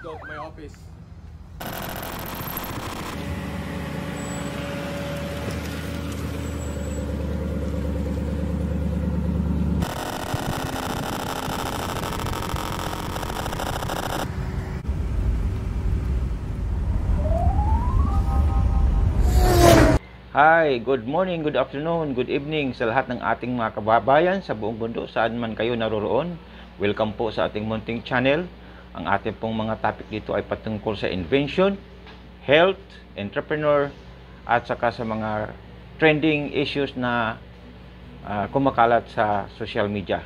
go to my office. Hi, good morning, good afternoon, good evening sa lahat ng ating mga kababayan sa buong mundo, saan man kayo naroroon. Welcome po sa ating munting channel. Ang ating pong mga topic dito ay patungkol sa invention, health, entrepreneur, at saka sa mga trending issues na kumakalat sa social media.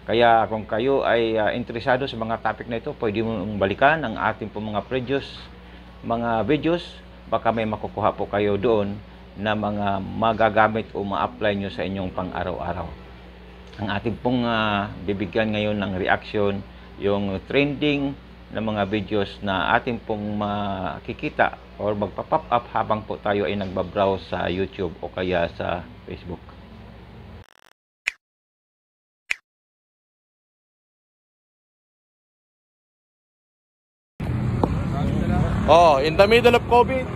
Kaya kung kayo ay interesado sa mga topic na ito, pwede mong balikan ang ating pong mga previous mga videos. Baka may makukuha po kayo doon na mga magagamit o ma-apply nyo sa inyong pang-araw-araw. Ang ating pong bibigyan ngayon ng reaction, yung trending na mga videos na ating pong makikita or magpa-pop up habang po tayo ay nagbabrowse sa YouTube o kaya sa Facebook. In the middle of COVID,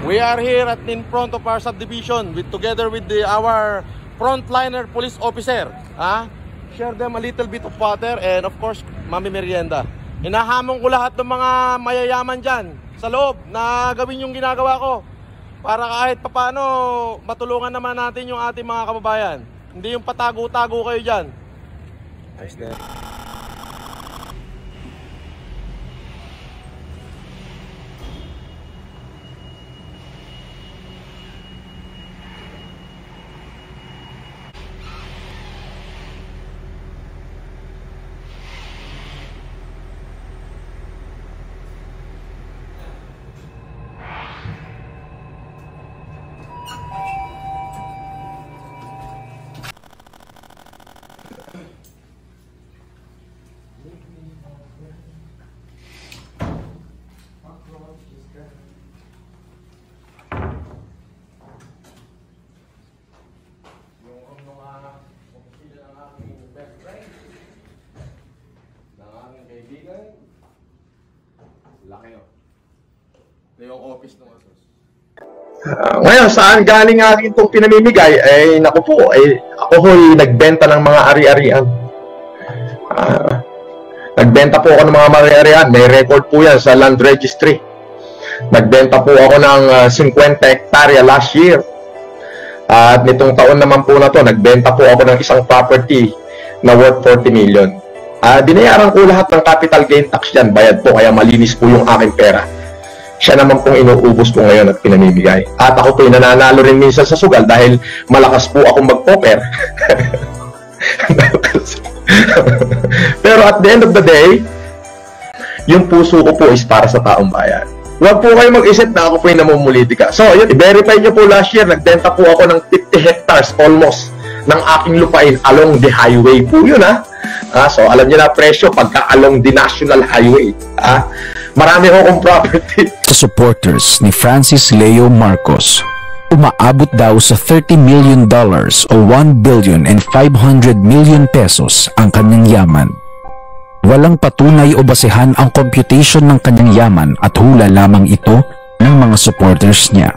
we are here in front of our subdivision together with our frontliner police officer. Share them a little bit of water and of course, mami merienda. Hinahamon ko lahat ng mga mayayaman dyan sa loob na gawin yung ginagawa ko para kahit papano matulungan naman natin yung ating mga kababayan. Hindi yung patago-tago kayo dyan. Nice there. Laki yun. Ito yung office ng asos. Ngayon, saan galing akin itong pinamimigay? Naku po, ako ho'y nagbenta ng mga ari-arian. Nagbenta po ako ng mga ari-arian. May record po yan sa land registry. Nagbenta po ako ng 50 hektarya last year. At nitong taon naman po na to, nagbenta po ako ng isang property na worth 40 million. Binayaran ko lahat ng capital gain tax dyan, bayad po, kaya malinis po yung aking pera. Siya naman pong inuubos po ngayon at pinamimigay. At ako po'y nananalo rin minsan sa sugal dahil malakas po akong mag-poker. Pero at the end of the day, yung puso ko po is para sa taong bayan. Huwag po kayo mag-isip na ako po'y namumulitika. So, yun, i-verify nyo po last year, nagbenta po ako ng 50 hectares almost ng aking lupain along the highway po yun, so, alam niyo na presyo pagka along the national highway. Marami akong property. Sa supporters ni Francis Leo Marcos, umaabot daw sa $30 million o 1 billion and 500 million pesos ang kanyang yaman. Walang patunay o basehan ang computation ng kanyang yaman at hula lamang ito ng mga supporters niya.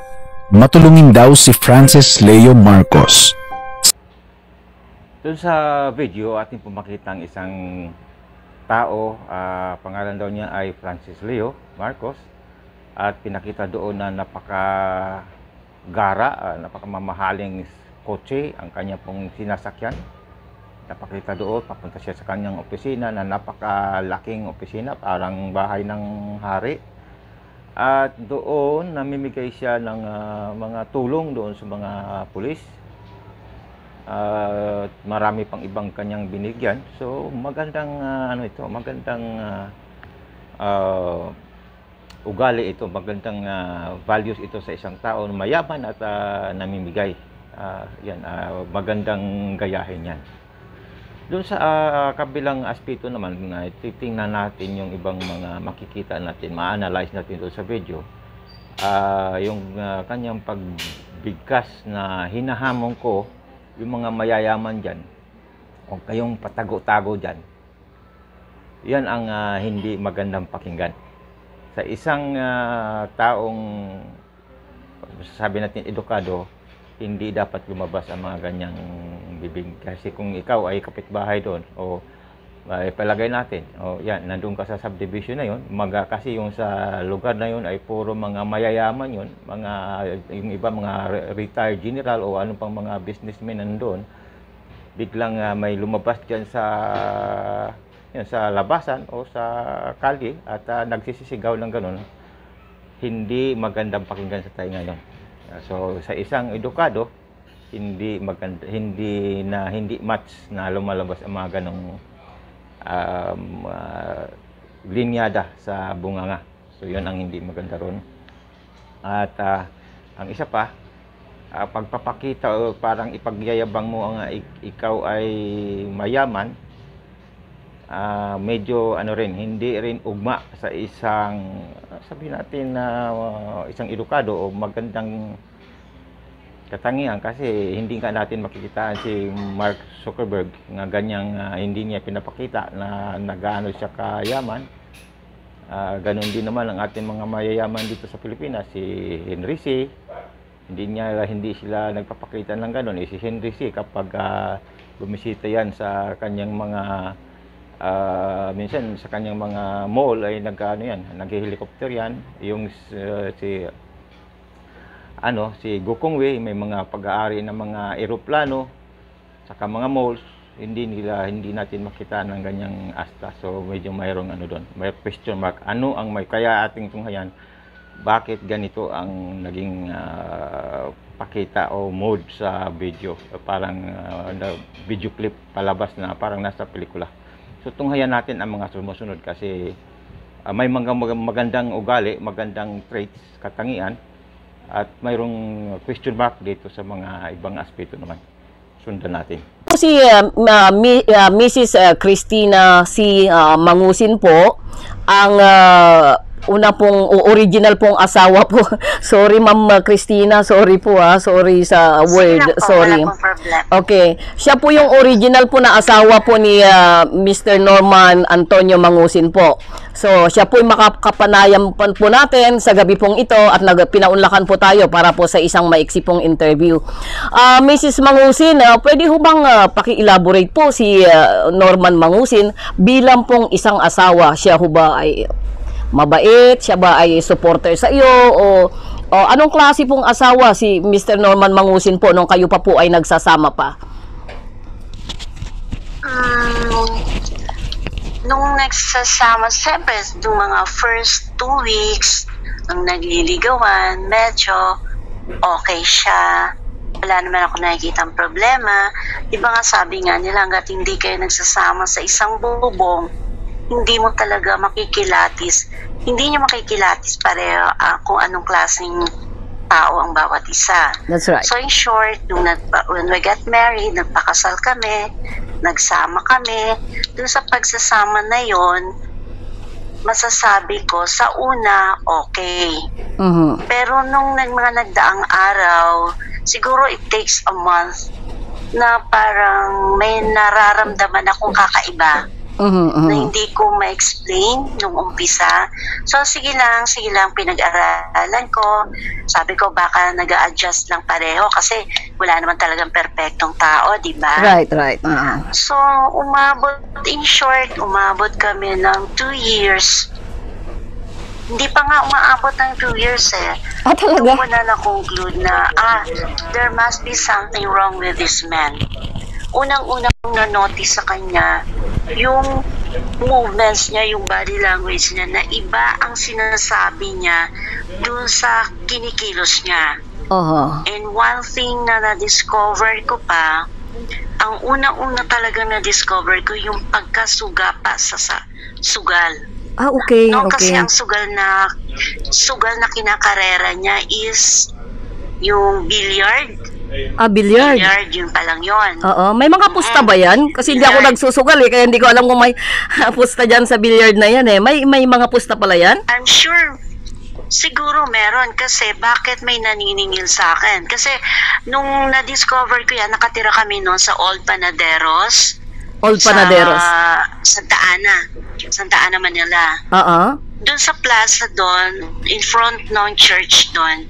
Matulungin daw si Francis Leo Marcos. Doon sa video, ating pumakita ang isang tao, pangalan daw niya ay Francis Leo Marcos, at pinakita doon na napakagara, napakamamahaling kotse ang kanya pong sinasakyan. Napakita doon, papunta siya sa kanyang opisina na napakalaking opisina, parang bahay ng hari. At doon, namimigay siya ng mga tulong doon sa mga pulis. Marami pang ibang kanyang binigyan. So magandang magandang ugali ito, magandang values ito sa isang tao, mayaman at namimigay. Magandang gayahin yan. Doon sa kabilang aspeto naman, titingnan natin yung ibang mga makikita natin, ma-analyze natin doon sa video. Yung kanyang pagbigkas na hinahamon ko, yung mga mayayaman dyan, huwag kayong patago-tago dyan. Yan ang hindi magandang pakinggan. Sa isang taong sabi natin edukado, hindi dapat lumabas ang mga ganyang bibig. Kasi kung ikaw ay kapitbahay doon, o palagay natin, o yan, nandun ka sa subdivision na yun, kasi yung sa lugar na yun ay puro mga mayayaman yun, yung iba mga retired general o ano pang mga businessmen nandun, biglang may lumabas dyan sa labasan o sa kalye at nagsisisigaw ng ganun, hindi magandang pakinggan sa tayo ngayon. So sa isang edukado, hindi match na lumalabas ang mga ganong linyada sa bunganga. So yun ang hindi maganda ron. At ang isa pa, pagpapakita o parang ipagyayabang mo ang ikaw ay mayaman, medyo hindi rin ugma sa isang, sabihin natin na isang edukado o magandang katangian, kasi hindi ka natin makikitaan si Mark Zuckerberg na ganyang hindi niya pinapakita na nagaano siya kayaman. Ganon din naman ang ating mga mayayaman dito sa Pilipinas, si Henry C. Hindi sila nagpapakita ng ganon. Si Henry C. kapag bumisita yan sa kanyang mga minsan sa kanyang mga mall ay nag-helicopter yan. Yung si Gokong Wei, may mga pag-aari ng mga eroplano saka mga malls, hindi natin makita ng ganyang asta. So medyo mayroong doon, may question mark. Ano ang kaya ating tunghayan, bakit ganito ang naging pakita o mode sa video, parang video clip palabas na parang nasa pelikula. So tunghayan natin ang mga sumusunod, kasi may mga magandang ugali, magandang traits, katangian, at mayroong question mark dito sa mga ibang aspeto naman. Sundan natin. Si Mrs. Christina C. Mangusin po, ang una pong original pong asawa po. Sorry Ma'am Christina, sorry po sorry sa word, sorry. Okay, siya po yung original po na asawa po ni Mr. Norman Antonio Mangusin po. So siya po yung makakapanayam po natin sa gabi pong ito, at pinaunlakan po tayo para po sa isang maiksi pong interview. Mrs. Mangusin, pwede ho bang paki-elaborate po si Norman Mangusin bilang pong isang asawa? Siya ho ba ay mabait? Siya ba ay supporter sa iyo? O anong klase pong asawa si Mr. Norman Mangusin po nung kayo pa po ay nagsasama pa? Nung nagsasama, siyempre, nung mga first 2 weeks, nung nagliligawan, medyo okay siya. Wala naman ako nakikita ang problema. Diba nga sabi nga nila, hanggat hindi kayo nagsasama sa isang bubong, hindi mo talaga makikilatis. Hindi nyo makikilatis pareho kung anong klaseng tao ang bawat isa. That's right. So in short, when we got married, nagpakasal kami, nagsama kami. Dun sa pagsasama na yon, masasabi ko, sa una, okay. Pero nung mga nagdaang araw, siguro it takes a month na parang may nararamdaman akong kakaiba. Na hindi ko ma-explain nung umpisa. So sige lang, pinag-aralan ko. Sabi ko baka nag-a-adjust lang pareho kasi wala naman talagang perfectong tao, di ba? Right. So in short, umabot kami ng 2 years. Hindi pa nga umaabot ng 2 years Talaga? Doon ko na na-conclude na there must be something wrong with this man. Unang-unang na-notice sa kanya yung movements niya, yung body language niya, na iba ang sinasabi niya dun sa kinikilos niya. And one thing na na-discover ko pa, ang unang-una talaga na-discover ko yung pagkasuga pa sa sugal. Okay. Kasi ang sugal na kinakarera niya is yung billiard. Billiard. Billiard, yun pa lang yun. May mga pusta ba yan? Kasi hindi ako nagsusugal kaya hindi ko alam kung may pusta dyan sa billiard na yan May mga pusta pala yan? I'm sure siguro meron, kasi bakit may naniningil sa akin? Kasi nung na-discover ko yan, nakatira kami noon sa Old Panaderos. Old Panaderos. Santa Ana, Manila. Oo. Doon sa plaza doon, in front ng church doon,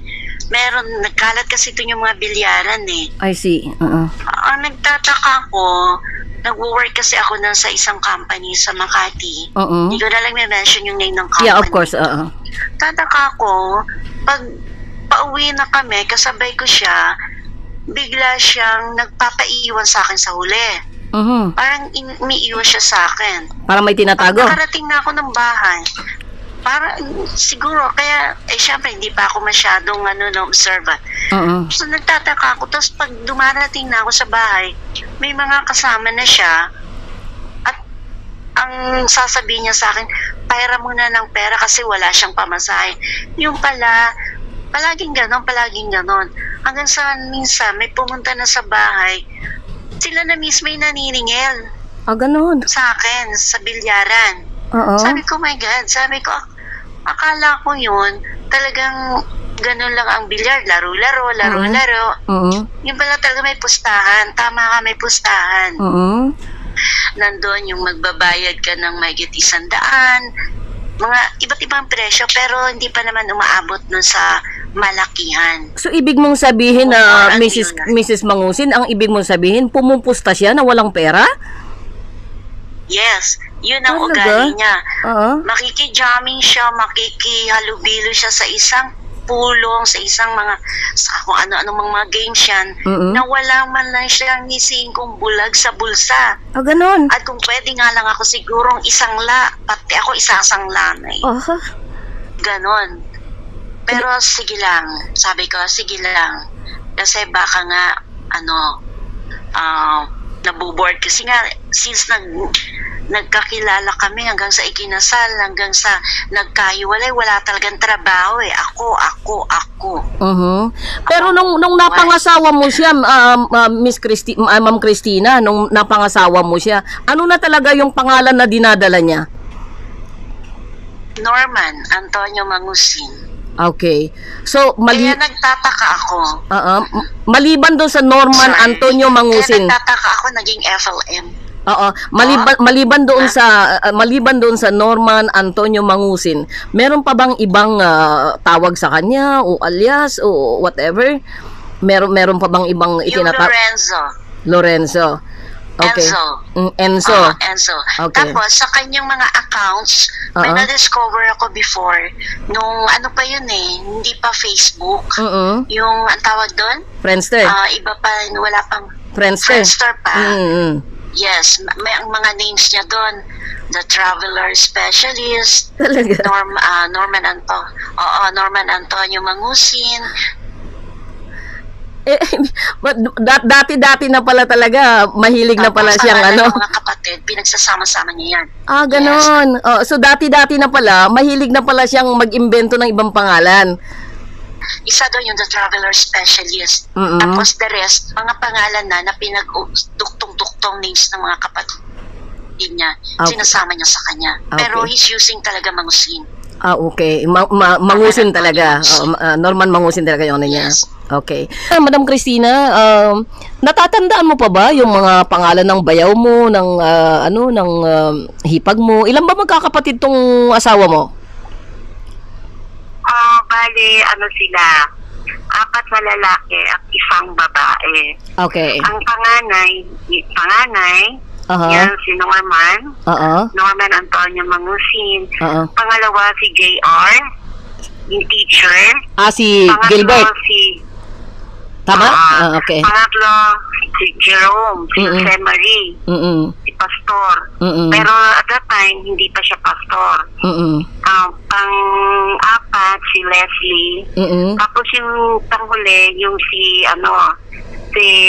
nagkalat kasi doon yung mga bilyaran eh. I see. Oo. Ang nagtataka ko, nag-work kasi ako sa isang company sa Makati. Oo. Hindi ko na lang may-mention yung name ng company. Yeah, of course. Oo. Tataka ko, pag pauwi na kami, kasabay ko siya, bigla siyang nagpapaiwan sa akin sa huli. Parang umiiwan siya sa akin. Para may tinatago. Pag nakarating na ako ng bahay, siguro, kaya, syempre, hindi pa ako masyadong, observant. So, nagtataka ako. Tapos, pag dumarating na ako sa bahay, may mga kasama na siya, at ang sasabihin niya sa akin, pera muna ng pera kasi wala siyang pamasahe. Yung pala, palaging ganon. Hanggang sa minsan, may pumunta na sa bahay, sila na mismo yung naniningil. Ganon. Sa akin, sa bilyaran. Oo. Sabi ko, my God, akala ko yun, talagang ganun lang ang bilyar, laro. Yung pala talaga may pustahan, tama ka, may pustahan. Nandun yung magbabayad ka ng mahigit 100, mga iba't ibang presyo, pero hindi pa naman umaabot nun sa malakihan. So, ibig mong sabihin na Mrs. Mangusin, ang ibig mong sabihin, pumupusta siya na walang pera? Yes, yun ang ugali niya. Makikijamming siya, makikihalubilo siya sa isang pulong, sa kung ano-ano mga games yan, na wala man lang siyang nisingkong bulag sa bulsa. Ganon. At kung pwede nga lang ako sigurong pati ako isasang lanay. Ganon. Pero sige lang, sabi ko, sige lang. Kasi baka nga, nabuboard. Kasi nga, since nagkakilala kami hanggang sa ikinasal, hanggang sa nagkahiwalay, wala talagang trabaho eh. Ako. Pero nung napangasawa mo siya, Ma'am Christina, nung napangasawa mo siya, ano na talaga yung pangalan na dinadala niya? Norman Antonio Mangusin. Okay. So, kaya nagtataka ako. Maliban doon sa Norman Antonio Mangusin. Kaya nagtataka ako, naging FLM. Maliban doon sa Norman Antonio Mangusin, meron pa bang ibang tawag sa kanya o alias o whatever? Meron pa bang ibang itinatawag? Lorenzo. Okay. Enzo. Okay. Tapos, sa kanyang mga accounts, may na-discover ako before, nung pa yun hindi pa Facebook. Yung, ang tawag doon? Friendster. Iba pa, wala pang Friendster pa. Yes, may ang mga names niya doon. The Traveler Specialist. Talaga? Norman Antonio Mangusin. Dati na pala talaga, mahilig na pala siyang mga kapatid, pinagsasama-sama niya yan. Ganon. Yes. So dati na pala, mahilig na pala siyang mag-imbento ng ibang pangalan. Isa doon yung The Traveler Specialist. Tapos the rest, mga pangalan na pinag-duktong-duktong names ng mga kapatid niya, sinasama niya sa kanya. Pero he's using talaga Mangusin. Okay. Mangusin talaga. Norman Mangusin talaga yung niya. Yes. Okay. Madam Christina, natatandaan mo pa ba yung mga pangalan ng bayaw mo, ng hipag mo? Ilan ba magkakapatid tong asawa mo? Bali, sila, 4 na lalaki at isang babae. Okay. Ang panganay, yan si Norman. Norman Antonio Mangusin. Pangalawa si JR, yung teacher. Si Gilbert. Tama? Okay. Pangatlo, si Jerome, si Jose Marie, si Pastor. Pero at that time, hindi pa siya pastor. Pang-apat, si Leslie. Tapos yung panghuli, yung si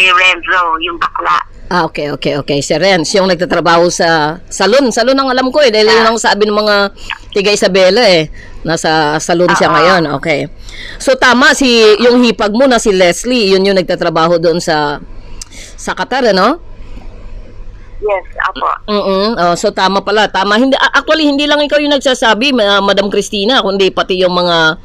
Renzo, yung bakla. Okay. Si Renz, yung nagtatrabaho sa salon. Salon ang alam ko dahil yun ang sabi ng mga tiga Isabela Nasa salon siya ngayon. Okay. So tama, yung hipag mo na si Leslie, yun yung nagtatrabaho doon sa Qatar, ano? Yes, apo. Oh, so tama pala. Tama. Actually, hindi lang ikaw yung nagsasabi, Madam Cristina, kundi pati yung mga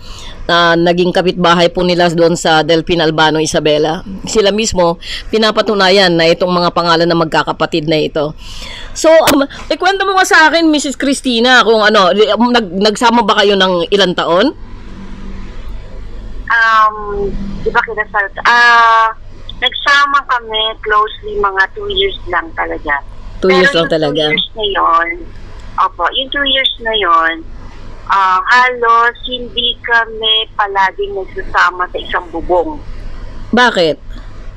naging kapitbahay po nila doon sa Delphine Albano Isabela. Sila mismo pinapatunayan na itong mga pangalan na magkakapatid na ito. So, ikwento mo nga sa akin, Mrs. Cristina, kung ano, nagsama ba kayo ng ilang taon? Di ba kinasal? Nagsama kami closely mga 2 years lang talaga. 2 years lang talaga. 2 years na yun, opo, yung 2 years na yun, halos hindi kami palaging nagsasama sa isang bubong. Bakit?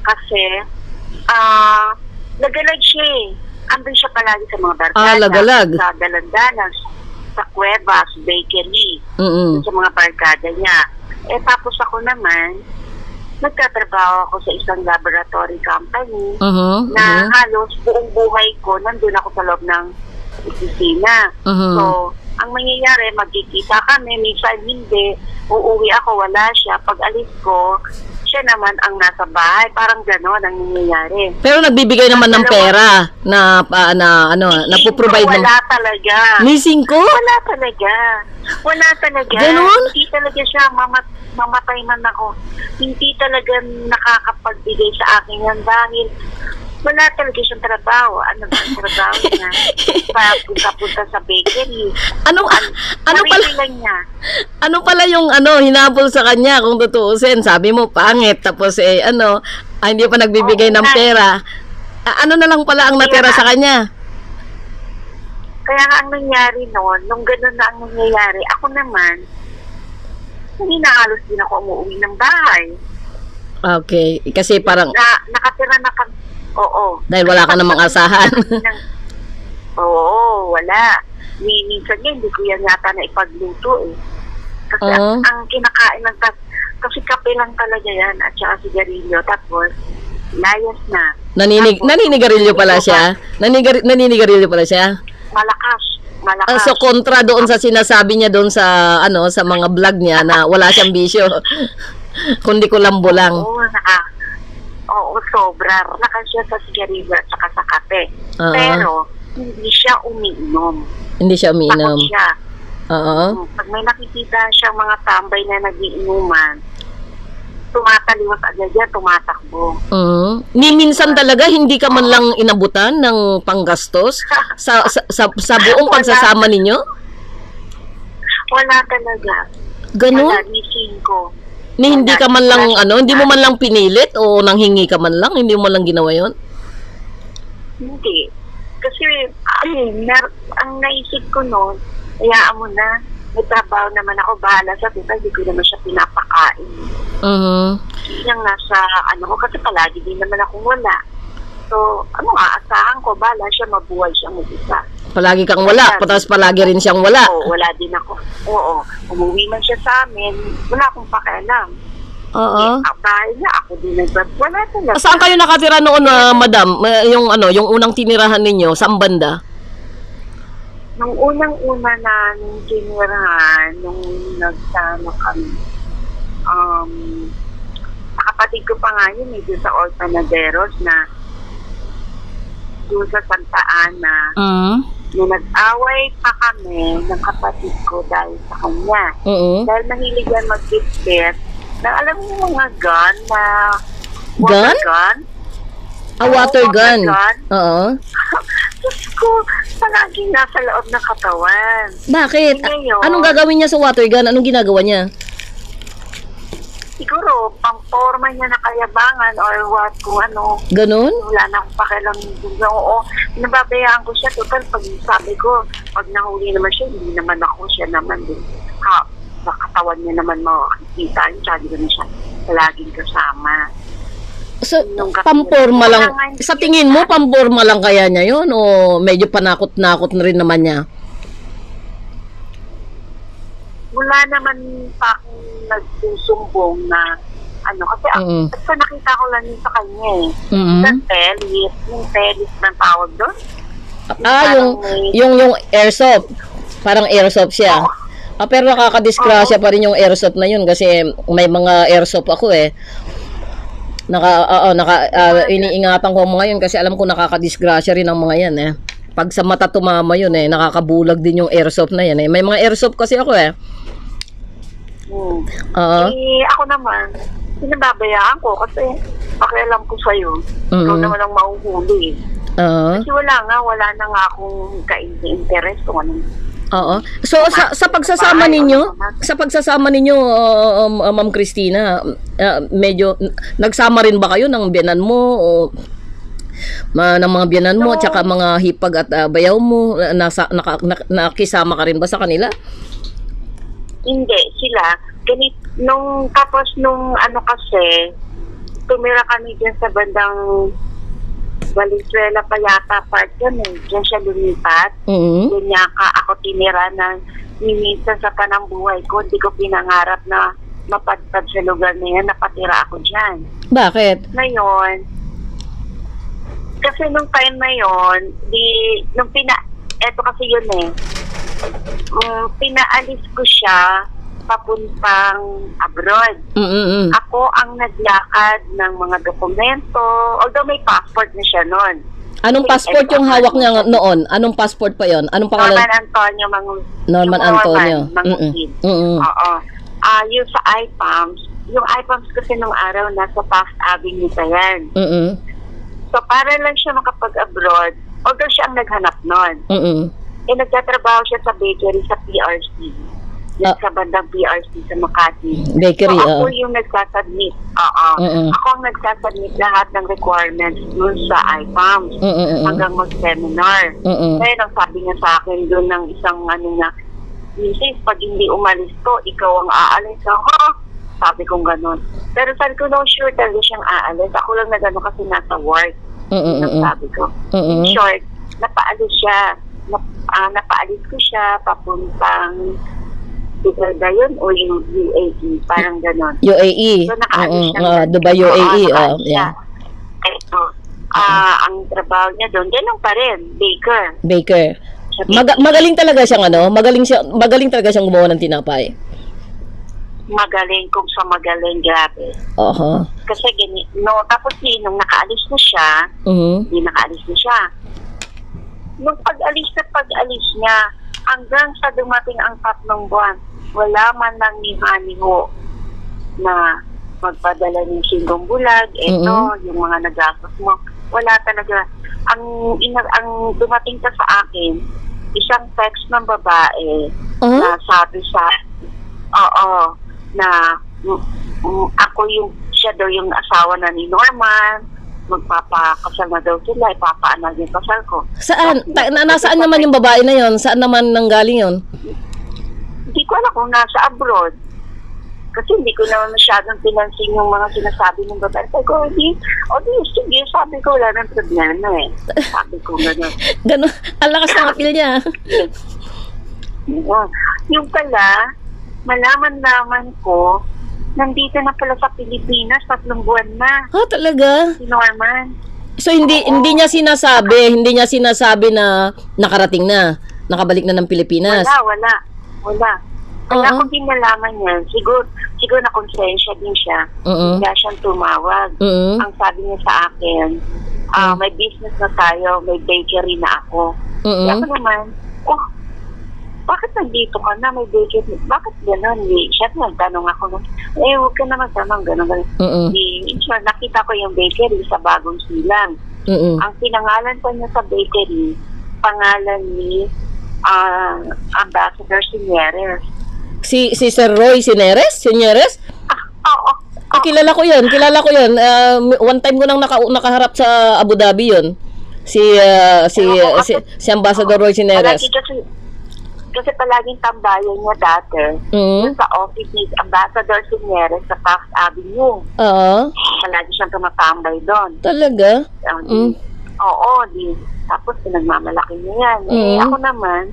Kasi, nagalag siya eh. Andun siya palagi sa mga barkada. Lagalag. Sa dalandanas, sa Cuevas, Bakery, sa mga barkada niya. Tapos ako naman, nagtatrabaho ako sa isang laboratory company na halos buong buhay ko, nandun ako sa loob ng opisina. So, ang mangyayari, magkikita kami, minsan hindi, uuwi ako, wala siya. Pag alis ko, siya naman ang nasa bahay. Parang gano'n ang nangyayari. Pero nagbibigay naman ng pera na napoprovide ng... Wala talaga. Leasing ko? Wala talaga. Wala talaga. Ganun? Hindi talaga siya mamatay man ako. Hindi talaga nakakapagbigay sa akin yan dahil wala talaga siyang trabaho. Ano ba ang trabaho niya? Punta sa bakery. Ano pala? Niya. Ano pala yung hinabol sa kanya kung tutuusin? Sabi mo pangit tapos hindi pa nagbibigay ng pera. Ano na lang pala ang natira sa kanya? Kaya nga ang nangyari noon, nung gano'n na ang nangyayari, ako naman, hindi na halos din ako umuwi ng bahay. Okay. Kasi parang... nakatira na kami. Oo. Dahil wala ka namang asahan. Oo, wala. Minsan nga, hindi ko yan yata na ipagluto eh. Kasi ang kinakain ng kasi kape lang talaga yan at saka sigarilyo. Tapos, layas na. Naninigarilyo pala siya? Naninigarilyo pala siya? Malakas. So kontra doon sa sinasabi niya doon sa sa mga vlog niya na wala siyang bisyo. Kundi kulambo lang. Oo, sobra. Malakas siya sa sigarilyo at saka sa kape. Pero hindi siya umiinom. Hindi siya umiinom. Takot siya. Pag may nakikita siyang mga tambay na nagiinuman, tumataliwas agad yan, tumatakbo. Minsan talaga hindi ka man lang inabutan ng panggastos sa buong pagsasama ninyo? Wala talaga. Ganun? Gising ko. Hindi ka man lang hindi mo man lang pinilit o nanghingi ka man lang, hindi mo man lang ginawa 'yon? Hindi. Kasi ang naisip ko noon, hayaan mo na. May trabaho naman ako, bahala sa tita, hindi ko naman siya pinapakain. Yung nasa, kasi palagi din naman akong wala. So, aasahan ko, bahala siya, mabuhay siya mag-isa. Palagi kang wala, tapos palagi rin siyang wala. Oo, wala din ako. Oo, umuwi man siya sa amin, wala akong pakialam. Bahay niya, ako din wala talaga. Saan kayo nakatira noon, madam? Yung unang tinirahan ninyo, saan banda? Nung unang-una na tinirahan, nung nagsama kami, kapatid ko pa nga yun, doon sa Orpanaderos na doon sa Santa Ana. Nung nag-away pa kami ng kapatid ko dahil sa kanya. Dahil mahilig yan mag-gift na alam mo yung mga gun na water gun? Water gun? Oo. Diyos ko, palaging nasa loob ng katawan. Bakit? Anong gagawin niya sa water gun? Anong ginagawa niya? Siguro, pang-forma niya na kayabangan or what, kung ano. Ganon? Wala na akong pakialam. Oo, nababayaan ko siya. Total, pag sabi ko, pag nahuli naman siya, hindi naman ako siya naman din. Sa katawan niya naman makikita niya, hindi naman siya palaging kasama. So, pamporma lang. Sa tingin mo, pamporma lang kaya niya yun? O medyo panakot-nakot na rin naman niya? Wala naman pa akong nagsusumbong na kasi sa nakita ko lang yun sa kanya eh. Sa telis, yung telis ng tawag doon. Yung airsoft. Parang airsoft siya. Pero nakakadisgrasya pa rin yung airsoft na yun kasi may mga airsoft ako eh. Iniingatan ko ang mga yun kasi alam ko nakakadisgrasya rin ang mga yan eh. Pag sa mata tumama yun eh, nakakabulag din yung airsoft na yan eh. May mga airsoft kasi ako eh. Ako naman, pinababayaan ko kasi pakialam ko sa'yo. Ikaw naman ang mahuhuli. Kasi wala na nga akong ka-interest kung anong. So sa pagsasama ninyo, Ma'am Christina, medyo nagsama rin ba kayo ng biyanan mo o ng mga biyanan mo at saka mga hipag at bayaw mo? Nakisama ka rin ba sa kanila? Hindi, sila. Tapos nung ano kasi, tumira kami dyan sa bandang Valenzuela pa yata part yun eh. Diyan siya lumipat. Doon niya ako tinira na minsan sa panambuhay ko. Hindi ko pinangarap na mapadpad sa lugar na yan. Napatira ako dyan. Bakit? Ngayon, kasi nung time na yun, eto kasi yun eh. Pinaalis ko siya papuntang abroad. Ako ang naglakad ng mga dokumento, although may passport na siya noon. Anong passport yung hawak niya noon? Anong passport pa yon? Anong pangalan? Norman Antonio Mangusin. Oo. Yung sa IPAMS, yung IPAMS kasi nung araw nasa Taft Avenue pa yan. So para lang siya makapag-abroad, although siya ang naghanap noon. Nagtatrabaho siya sa bakery sa PRC. Sa bandang PRC sa Makati. Bakery, so, ako yung nagsasubmit. Ako ang nagsasubmit lahat ng requirements dun sa IPAMS hanggang mag-seminar. Kaya ang sabi niya sa akin dun ng isang Mrs. pag hindi umalis to, ikaw ang aalis. Sabi kong gano'n. Pero sabi ko, no, sure talaga siyang aalis. Ako lang na gano'n kasi nasa work. Sabi ko. In short, napaalis siya. Napaalis ko siya papuntang Dubai yun o yung UAE, parang gano'n. UAE. So, nakaalis siya. Dubai, UAE. Ang trabaho niya doon, gano'n pa rin, baker. Magaling talaga siyang magaling talaga siyang gumawa ng tinapay. Magaling kung sa magaling, grabe. Kasi tapos nung nakaalis na siya, hindi nakaalis na siya. Nung pag-alis niya, hanggang sa dumating ang 3 buwan, wala man lang ni Haniho na magpadala ng singgong bulag, yung mga nagastos mo, wala talaga. Ang dumating ka sa akin, isang text ng babae na sabi na ako siya daw yung asawa na ni Norman, magpapakasal na daw sila, ipapaanak yung kasal ko. Saan? Nasaan naman yung babae na yon? Saan naman nanggaling yon? Hindi ko alam kung nasa abroad. Kasi hindi ko naman masyadong pinansin yung mga sinasabi ng babae. Sabi ko, sige, sabi ko, wala nang problema eh. Sabi ko, gano'n. Gano'n, ang lakas ng apil niya. Yung pala, malaman-laman ko, nandito na pala sa Pilipinas, 3 buwan na. Talaga? Si Norman. So hindi niya sinasabi na nakarating na, nakabalik na ng Pilipinas. Wala. Kaya kung pinalaman niya, siguro na konsensya din siya. Kaya siyang tumawag. Ang sabi niya sa akin, may business na tayo, may bakery na ako. Kaya ako naman, bakit nandito ka na? May bakery. Bakit gano'n? Siyempre, nagtanong ako, huwag ka na magtanong, gano'n. Nakita ko yung bakery sa Bagong Silang. Ang pinangalan pa niya sa bakery, pangalan ni Ambassador Sineres. Si Sir Roy Sineres? Oo. Kilala ko yun. One time ko nang nakaharap sa Abu Dhabi yun. Si Ambassador Roy Sineres. Kasi palaging tambayan niya dati sa office ni Ambassador Sineres sa Taft Avenue. Palagi siyang tumatambay doon. Talaga? Oo. Tapos pinagmamalaki niya yan. Ako naman,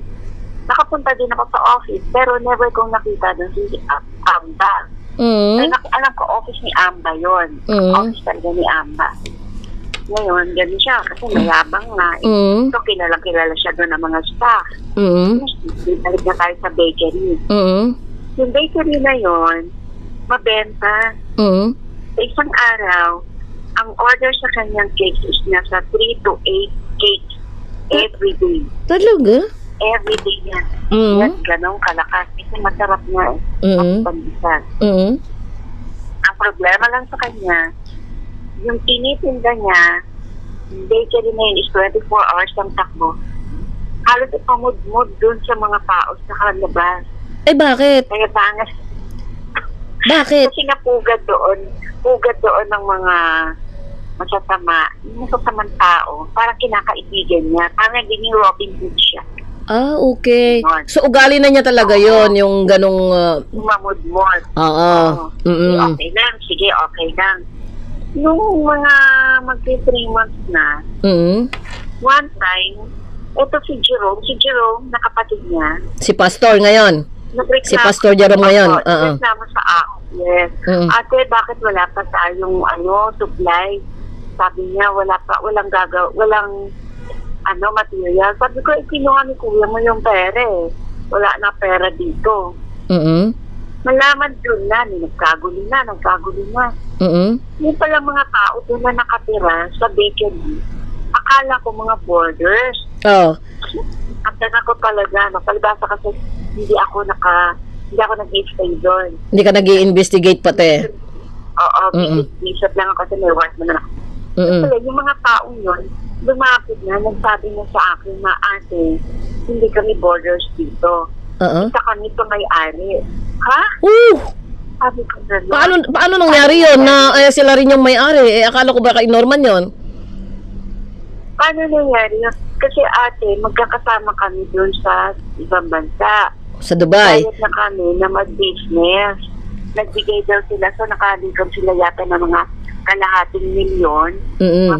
nakapunta din ako sa office pero never kong nakita doon si Amba. Alam ko office ni Amba yun. Office talaga ni Amba. Ngayon, ganun siya kasi mayabang nga. So, kilala siya doon ng mga staff. Balik na tayo sa bakery. Yung bakery na yun, mabenta. Sa isang araw, Ang order sa kanyang cakes is nasa 3 to 8 cakes every day. Talaga? Every day yan. Mm. Yan, ganong kalakas. Kasi masarap na pandesal. Ang problema lang sa kanya, yung tinitinda niya, bakery na yun is 24 hours ang takbo. Halos ipamudmud dun sa mga paos sa kalabas. Eh, bakit? Kaya bangas. Bakit? Kasi napugad doon ng mga masasamang tao. Parang kinakaibigan niya. Parang naging Robin Hood siya. Ah, okay. Ganon. So, ugali na niya talaga yon yung ganong... Mamudmud. Oo. Okay lang. Sige, okay lang. Nung mga mag-3 months na, one time, ito si Jerome, na kapatid niya. Si Pastor ngayon. Si Pastor Jerome ngayon. Nagreklamo sa ako. Yes. Ate, bakit wala pa tayong supply? Sabi niya, walang material. Sabi ko, kinuha ni kuya mo yung pera eh. Wala na pera dito. Malaman doon na, nagkagulo na. Yung pala mga tao doon na nakatira sa bakery, akala ko mga boarders. Ang taga ko talaga, palibasa kasi hindi ako nag-stay doon. Hindi ka nag-i-investigate pati? Oo, visit lang ako kasi may work na ako. Kaya yung mga taong yun, lumapit na, nagsabi na sa akin na, ate, hindi kami boarders dito. Isa kami ito may-ari. Ha? Sabi ko na, paano nangyari yun na sila rin yung may-ari? Akala ko ba kay Norman yun? Paano nangyari yun? Kasi ate, magkakasama kami doon sa ibang bansa. Sa Dubai? Bayad na kami na mag-business. Nagbigay daw sila, so nakalikam sila yata ng mga kalahating milyon, mga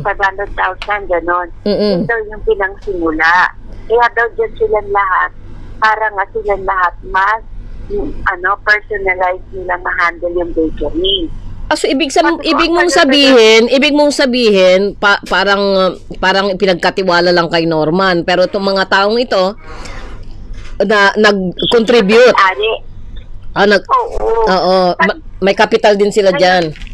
500,000, gano'n. Yun daw yung pinangsimula. Kaya daw dyan silang lahat, para nga silang lahat mas personalized nila ma-handle yung bakery. So ibig mong sabihin parang pinagkatiwala lang kay Norman, pero itong mga taong ito na nag-contribute. Oo. May capital din sila diyan.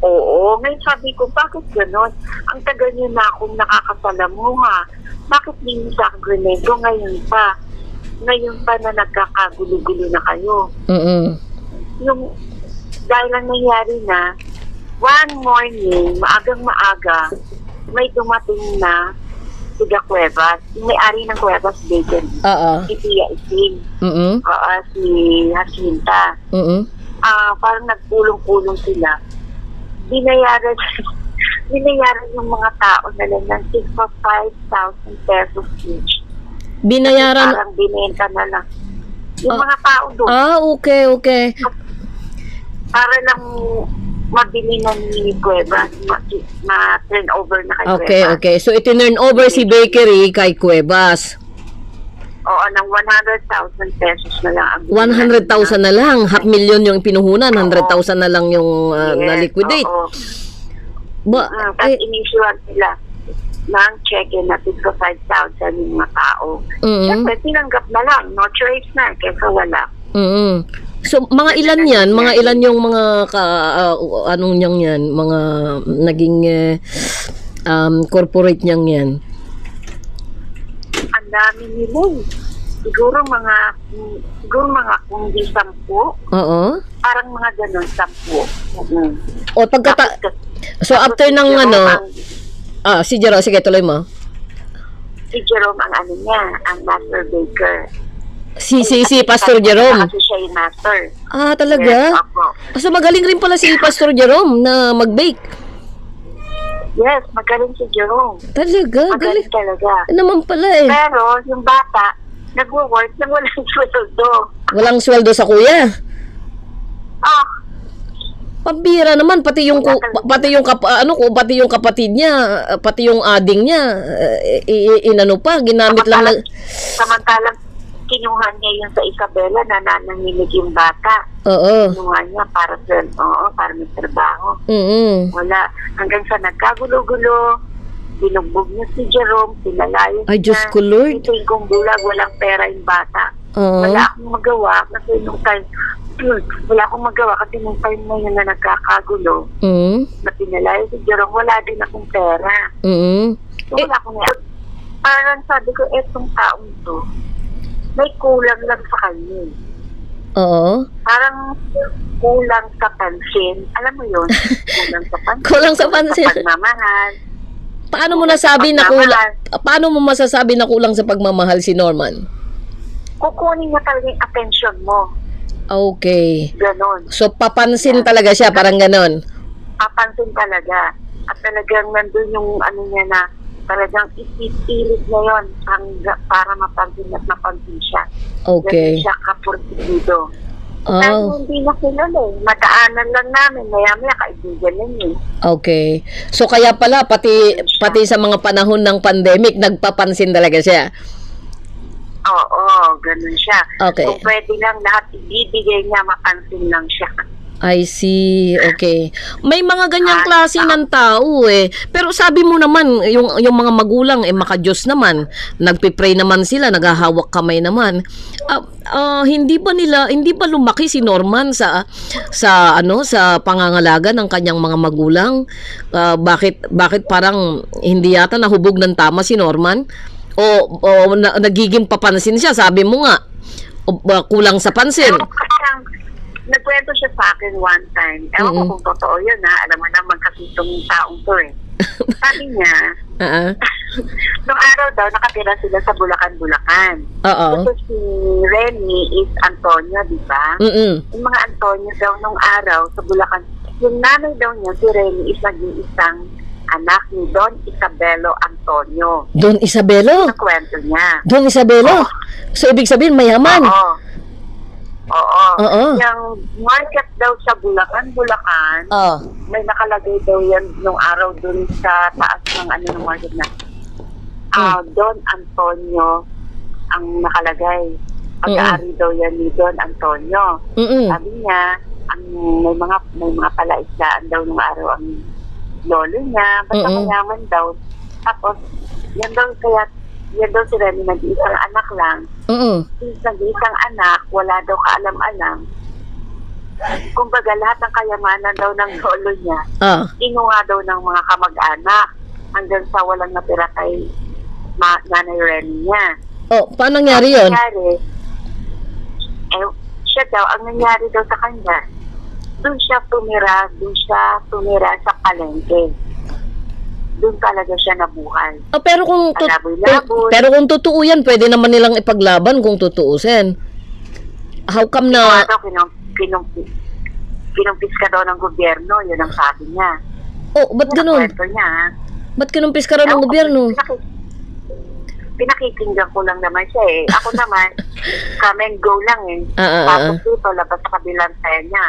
Oo, ngayon sabi ko, bakit gano'n? Ang tagal niyo na akong nakakasalamuha. Bakit hindi sa agreemento ngayon pa? Ngayon pa na nagkakagulo-gulo na kayo. Dahil lang nangyari na, one morning, maagang-maaga, may dumating na tiga Cuevas, yung may-ari ng Cuevas Bakery. Si Tia Isin. Si Jacinta. Parang nagpulong-pulong sila. Binayaran yung mga tao na lang ng 65,000 pesos each. Binayaran? Parang binenta na lang. Yung mga tao doon. Okay. Para lang mabili na ni Cuevas, ma-turn over na kay Cuevas. Okay. So, iti-turn over si bakery kay Cuevas. Oo, ng 100,000 pesos na lang. 100,000 na lang. 500,000 yung pinuhunan. 100,000 na lang yung na-liquidate. Oo. Tapos inisuan sila ng check-in na 5,000 yung mga tao. Siyempre, tinanggap na lang. No choice na, kesa wala. So, mga ilan yan? Mga ilan yung mga anong niyang yan? Mga naging corporate niyang yan? Ang dami nila. Siguro mga kung di 10. Parang mga ganun, 10. O, so, after ng si Jerome, sige, tuloy mo. Si Jerome ang master baker. Si Pastor Jerome. Kasi siya yung master. Talaga? Yes, so magaling rin pala si Pastor Jerome na mag-bake. Yes, magaling si Jerome. Talaga? Magaling talaga. Naman pala eh. Pero yung bata, nag-work na walang sweldo. Walang sweldo sa kuya? Pambira naman, pati yung kapatid niya, pati yung ading niya, ginamit lang. Samantalang kinuha niya yung sa Isabela na nananginig yung bata. Kinuha niya para may trabaho. Wala. Hanggang sa nagkagulo-gulo, binugbog niya si Jerome, pinalayo niya. Ay, Diyos ko, Lord. Ito yung bulag, walang pera yung bata. Wala akong magawa kasi nung time, wala akong magawa kasi nung time na yun na nagkakagulo, na pinalayo si Jerome, wala din akong pera. So, wala akong parang sabi ko, etong taong to, may kulang lang sa kanya. Oo. Parang kulang sa pansin. Alam mo yun? Kulang sa pansin. Kulang sa pansin. Sa pagmamahal. Paano mo nasabi na kulang? Paano mo masasabi na kulang sa pagmamahal si Norman? Kukunin niya talaga yung attention mo. Okay. Ganon. So, papansin talaga siya, parang ganon. Papansin talaga. At talagang nandun yung ano niya na talagang ipipilit niya yun para mapansin at mapansin siya. Okay. Ganon siya kapurtido. Oh. Pero hindi na kilala eh. Madaanan lang namin. Maya-maya kaibigan lang eh. Okay. So, kaya pala, pati sa mga panahon ng pandemic, nagpapansin talaga siya. Oo, ganun siya. Okay. Kung pwede lang lahat ibibigay niya, mapansin lang siya. I see. Okay. May mga ganyang klase ng tao eh. Pero sabi mo naman, yung mga magulang maka-Diyos naman. Nagpi-pray naman sila, naghahawak kamay naman. Hindi ba lumaki si Norman sa pangangalaga ng kanyang mga magulang? Bakit parang hindi yata nahubog ng tama si Norman? O nagiging papansin siya, sabi mo nga. Kulang sa pansin. Nagkwento siya sa akin one time. Ewan ko kung totoo yun ha. Alam mo naman kasi itong taong to eh. Sabi niya, nung araw daw, nakatira sila sa Bulacan. Oo. Ito si Renny is Antonio, di ba? Yung mga Antonio daw nung araw sa Bulacan, yung nanay daw niya, si Renny, is naging isang anak ni Don Isabelo Antonio. Don Isabelo? Ang kwento niya. Don Isabelo? So, ibig sabihin, mayaman? Oo. Yung market daw sa Bulacan, may nakalagay daw yan nung araw dun sa taas ng ng market na Don Antonio ang nakalagay. Pag-aari daw yan ni Don Antonio. Sabi niya, may mga palaislaan daw nung araw ang lolo niya, basta mayaman daw. Tapos, yan daw si Remy, nag-iisang anak lang. Since nag-iisang anak, wala daw kaalam-alam. Kumbaga, lahat ng kayamanan daw ng lolo niya, kinuha daw ng mga kamag-anak hanggang sa walang natira kay nanay Remy niya. Paano nangyari yun? Ang nangyari daw sa kanya, doon siya tumira sa palengke. Doon talaga siya nabuhay. Pero kung totoo yan, pwede naman nilang ipaglaban kung tutuusin. How come na... Kinumpis ka daw ng gobyerno, yun ang sabi niya. Ba't ganun? Ba't kinumpis ka raw ng gobyerno? Pinakikinggan ko lang naman siya eh. Ako naman, come and go lang eh. Tapos dito, labas sa kabilang tayo niya.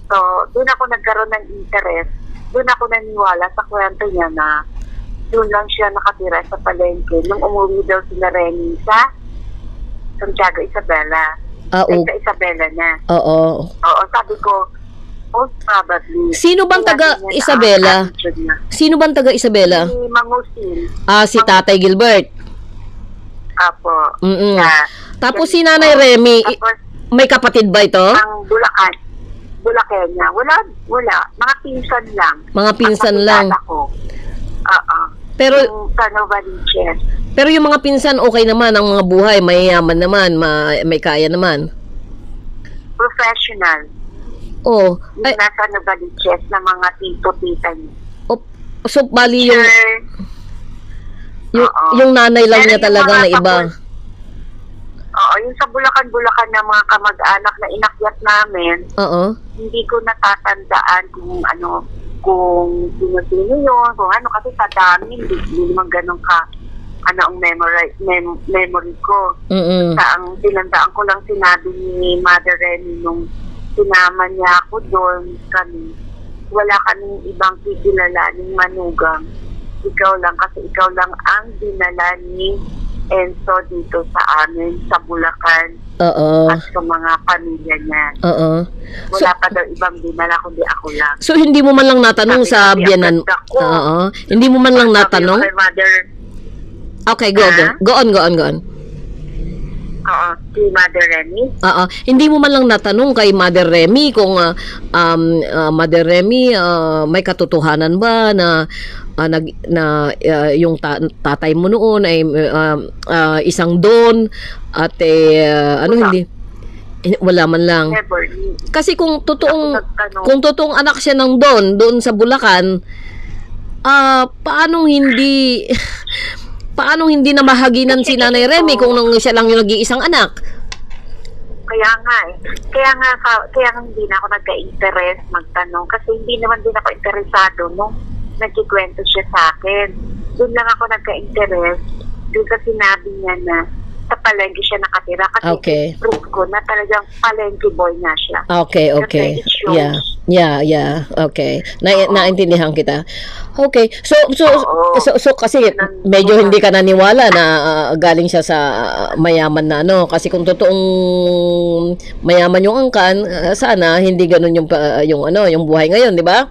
So, doon ako nagkaroon ng interest. Doon ako naniwala sa kwento niya na doon lang siya nakatira sa palengke nung umuwi daw sila Renny sa Santiago Isabela. Sa Isabela na. Oo, sabi ko, most probably. Sino bang taga Isabela? Sino bang taga Isabela? Si Mangusin. Si Tatay Gilbert. Apo. Tapos si Nanay Remy, may kapatid ba ito? Ang Bulacania. Wala. Mga pinsan lang. Mga pinsan lang. Pero sa Novaliches. Pero yung mga pinsan okay naman ang mga buhay, mayayaman naman, may kaya naman. Professional. Yung nasa Novaliches na mga tito-tita niya. So bali yung nanay lang niya talaga na iba. Yung sa Bulacan na mga kamag-anak na inakyat namin, hindi ko natatandaan kung sino-sino yun, kung ano, kasi sa dami, hindi naman ganun ka, ang memory ko. Ang tinandaan ko lang sinabi ni Mother Renny nung sinama niya ako doon, wala kaming ibang kikilalaning manugang. Ikaw lang, kasi ikaw lang ang dinala ni Enzo dito sa amin, sa Bulacan. At sa mga pamilya niya. Wala pa daw ibang dinala kundi ako lang. So hindi mo man lang natanong sa biyanan? Hindi mo man lang natanong? Okay, go on. Oo, si Mother Remy. Hindi mo man lang natanong kay Mother Remy kung Mother Remy, may katotohanan ba na yung tatay mo noon ay isang don at hindi wala man lang. Never. Kasi kung totoong Nagtanong. anak siya ng doon sa Bulacan, paanong hindi na mahaginan si Nanay Remy kung nung siya lang yung nag-iisang anak? Kaya nga hindi na ako nagka-interest magtanong kasi hindi naman din ako interesado nung nagkikwento siya sa akin. Doon lang ako nagka-interest doon sa sinabi niya na sa palengke siya nakatira kasi proof ko na talagang palengke boy na siya. Okay. Kasi it shows. Yeah. Okay. Naintindihan kita. Okay. So kasi medyo hindi ka naniwala na galing siya sa mayaman na kasi kung totoong mayaman yung angkan, sana hindi ganoon yung buhay ngayon, di ba?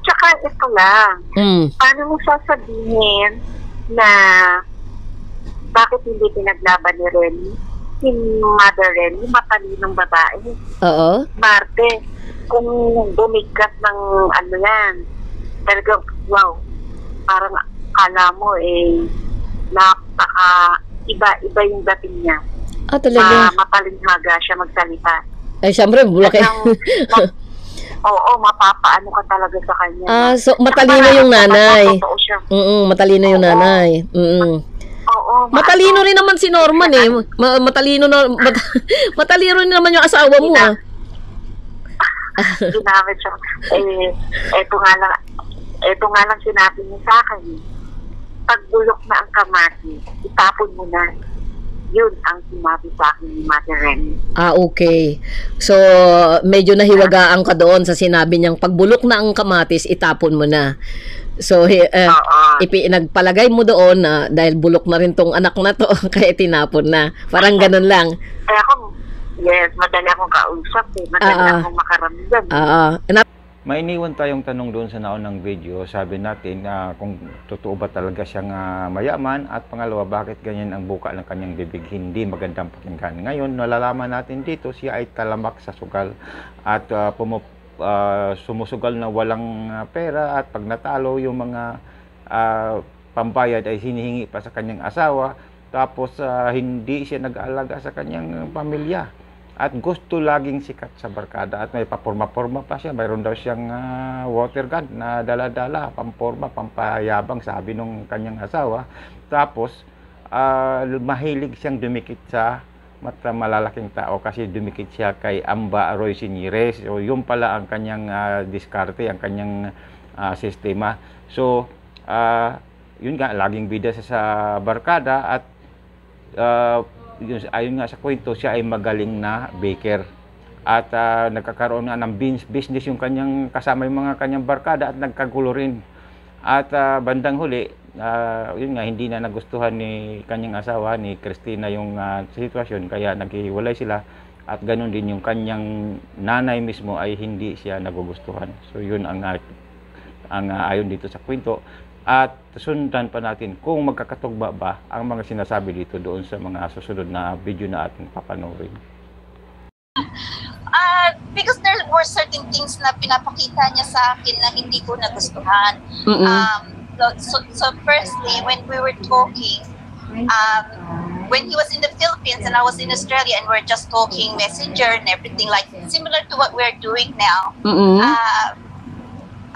Tsaka ito lang. Paano mo sasabihin na bakit hindi pinaglaban ni Remy? Si Mother Remy, matalinong babae. Oo. Marte, kung bumigkas ng yan, talagang, wow, parang kala mo iba yung dating niya. Talaga? Matalinghaga siya magsalita. Ay, syempre, Bulacan. Oo, mapapaano ka talaga sa kanya. So matalino yung nanay. Matalino yung nanay. Oo. Matalino rin naman si Norman matalino rin naman yung asawa mo Ginamit siya. Ito nga lang sinabi niya sa akin. Pagbulok na ang kamatis, itapon mo na. Yun ang sinabi sa akin ni Mother Remy. Okay. So, medyo nahiwagaan ka doon sa sinabi niyang pagbulok na ang kamatis, itapon mo na. So, nagpalagay mo doon na dahil bulok na rin tong anak na to, kaya tinapon na. Parang ganun lang. Kaya madali akong kausap madali akong makaramdam. May iniwan tayong tanong doon sa naunang video. Sabi natin kung totoo ba talaga siyang mayaman at pangalawa, bakit ganyan ang buka ng kanyang bibig, hindi magandang pakinggan. Ngayon, nalalaman natin dito, siya ay talamak sa sugal at sumusugal na walang pera at pag natalo yung mga pambayad ay hinihingi pa sa kanyang asawa, tapos hindi siya nag-aalaga sa kanyang pamilya at gusto laging sikat sa barkada at may paporma-porma pa siya. Mayroon daw siyang water gun na dala-dala, pamporma, pampayabang, sabi nung kanyang asawa. Tapos mahilig siyang dumikit sa malalaking tao kasi dumikit siya kay Amba Roy Sinires. So yun pala ang kanyang diskarte, ang kanyang sistema. So yun nga, laging bida sa barkada at ayun nga sa kwento, siya ay magaling na baker at nagkakaroon nga ng business yung kanyang kasama yung mga kanyang barkada at nagkagulo rin at bandang huli yun nga, hindi na nagustuhan ni kanyang asawa ni Christina yung sitwasyon, kaya naghiwalay sila at ganun din yung kanyang nanay mismo ay hindi siya nagugustuhan. So yun ang ayon dito sa kwento. At sundan pa natin kung magkakatugma ba ang mga sinasabi dito doon sa mga susunod na video na ating papanoorin. Because there were certain things na pinapakita niya sa akin na hindi ko nagustuhan. So firstly, when we were talking, when he was in the Philippines and I was in Australia and we're just talking messenger and everything like similar to what we're doing now,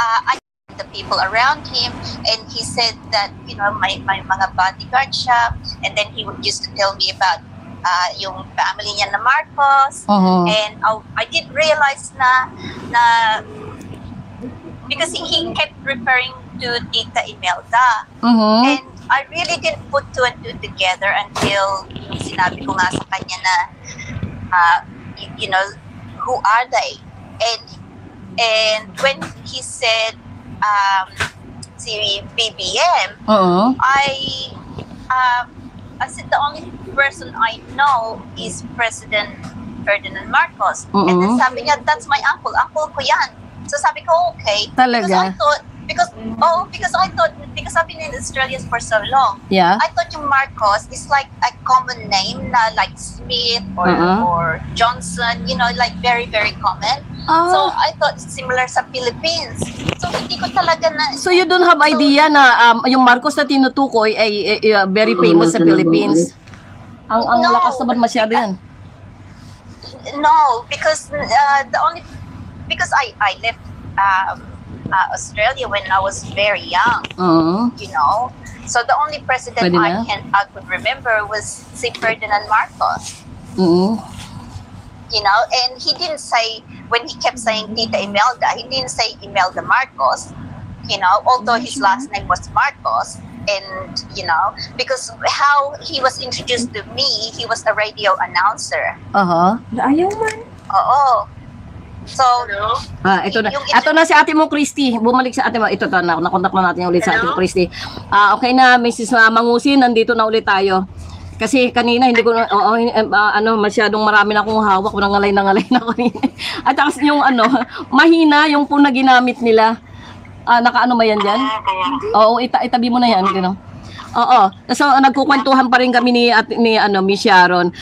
I the people around him and he said that my mga bodyguard siya, and then he used to tell me about yung family niya na Marcos, and I did realize na because he kept referring to Tita Imelda, and I really didn't put two and two together until sinabi ko nga sa kanya na who are they, and when he said si BBM, I said the only person I know is President Ferdinand Marcos. And then sabi niya, that's my uncle ko yan. So sabi ko, okay. Talaga? Because I thought because I've been in Australia for so long. Yeah. I thought yung Marcos is like a common name na like Smith or Johnson, you know, like very, very common. So I thought it's similar sa Philippines. So hindi ko talaga na... So you don't have idea na yung Marcos na tinutukoy ay very famous sa Philippines? Ang No. lakas naman masyado yan. No, because because I left Australia when I was very young, you know. So the only president Pwede na? I could remember was si Ferdinand Marcos. You know, and he didn't say, when he kept saying Tita Imelda, he didn't say Imelda Marcos, you know, although his last name was Marcos. And, you know, because how he was introduced to me, he was a radio announcer. Ayaw man. Oo. So, Ito na. Ito na si ate mo, Christy. Bumalik sa ate mo. Ito na. Nakontak na natin ulit sa ate mo, Christy. Okay na, Mrs. Mangusin. Nandito na ulit tayo. Kasi kanina hindi ko masyadong marami na akong hawak, nangalay na kanina. At tapos yung mahina yung po na ginamit nila. Nakaano ba yan dyan? Oo, itabi mo na yan, gano'n. Oo. So nagkukwentuhan pa rin kami ni Miss Sharon.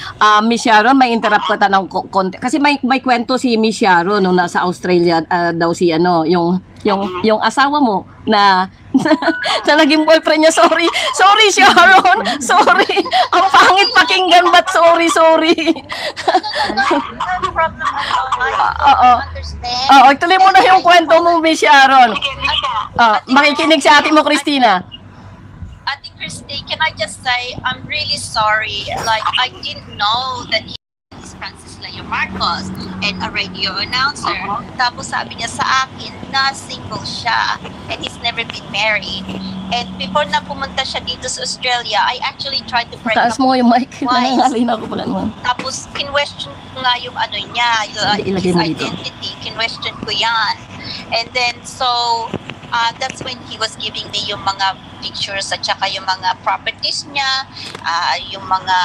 Miss Sharon, may interrupt ko ng konti. Kasi may kwento si Miss Sharon nung nasa Australia daw si yung asawa mo na naging boyfriend niya. Sorry Sharon. Sorry. Ang pangit pakinggan, but sorry. no problem at all. Oo. I understand. Oo, ituloy mo na yung kwento mo, Miss Sharon. Makikinig sa ate mo, Christina. Ate Christy, can I just say, I'm really sorry. Like, I didn't know that he is Francis Leo Marcos and a radio announcer. Tapos sabi niya sa akin na single siya and he's never been married. And before na pumunta siya dito sa Australia, I actually tried to break Taas up mo yung mic. twice. Nangangalay na ako pala naman. Tapos, kinwestiyon ko nga yung niya, Ilagay his mo dito. identity. Kinwestiyon ko yan. And then, so, that's when he was giving me yung mga pictures at saka yung mga properties niya, yung mga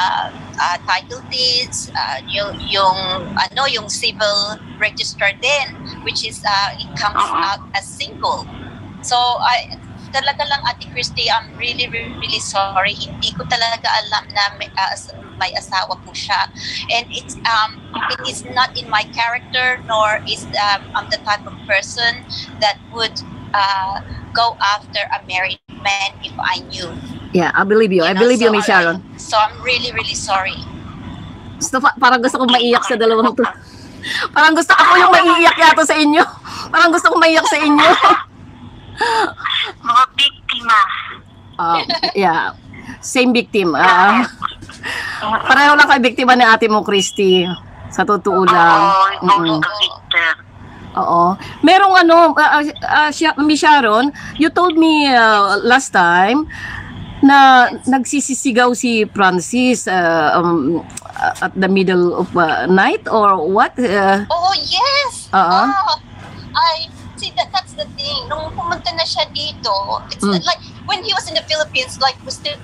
title deeds, yung civil register din, which is it comes out as single. So talaga lang, Ate Christy, I'm really, really sorry. Hindi ko talaga alam na may asawa po siya. And it is not in my character, nor is I'm the type of person that would go after a married man if I knew. Yeah, I believe you. I believe you, Miss Sharon. So I'm really, really sorry. Parang gusto kong maiyak sa dalawang to. Parang gusto ako yung maiiyak yata sa inyo. Parang gusto kong maiyak sa inyo. Mga biktima. Yeah. Same victim. Pareho lang kayo biktima ni ate mo, Christy. Sa totoo lang. Oo. Merong Miss Sharon, you told me last time na nagsisisigaw si Francis at the middle of night or what? Oh, yes! I see that's the thing. Nung pumunta na siya dito, it's like when he was in the Philippines, like we still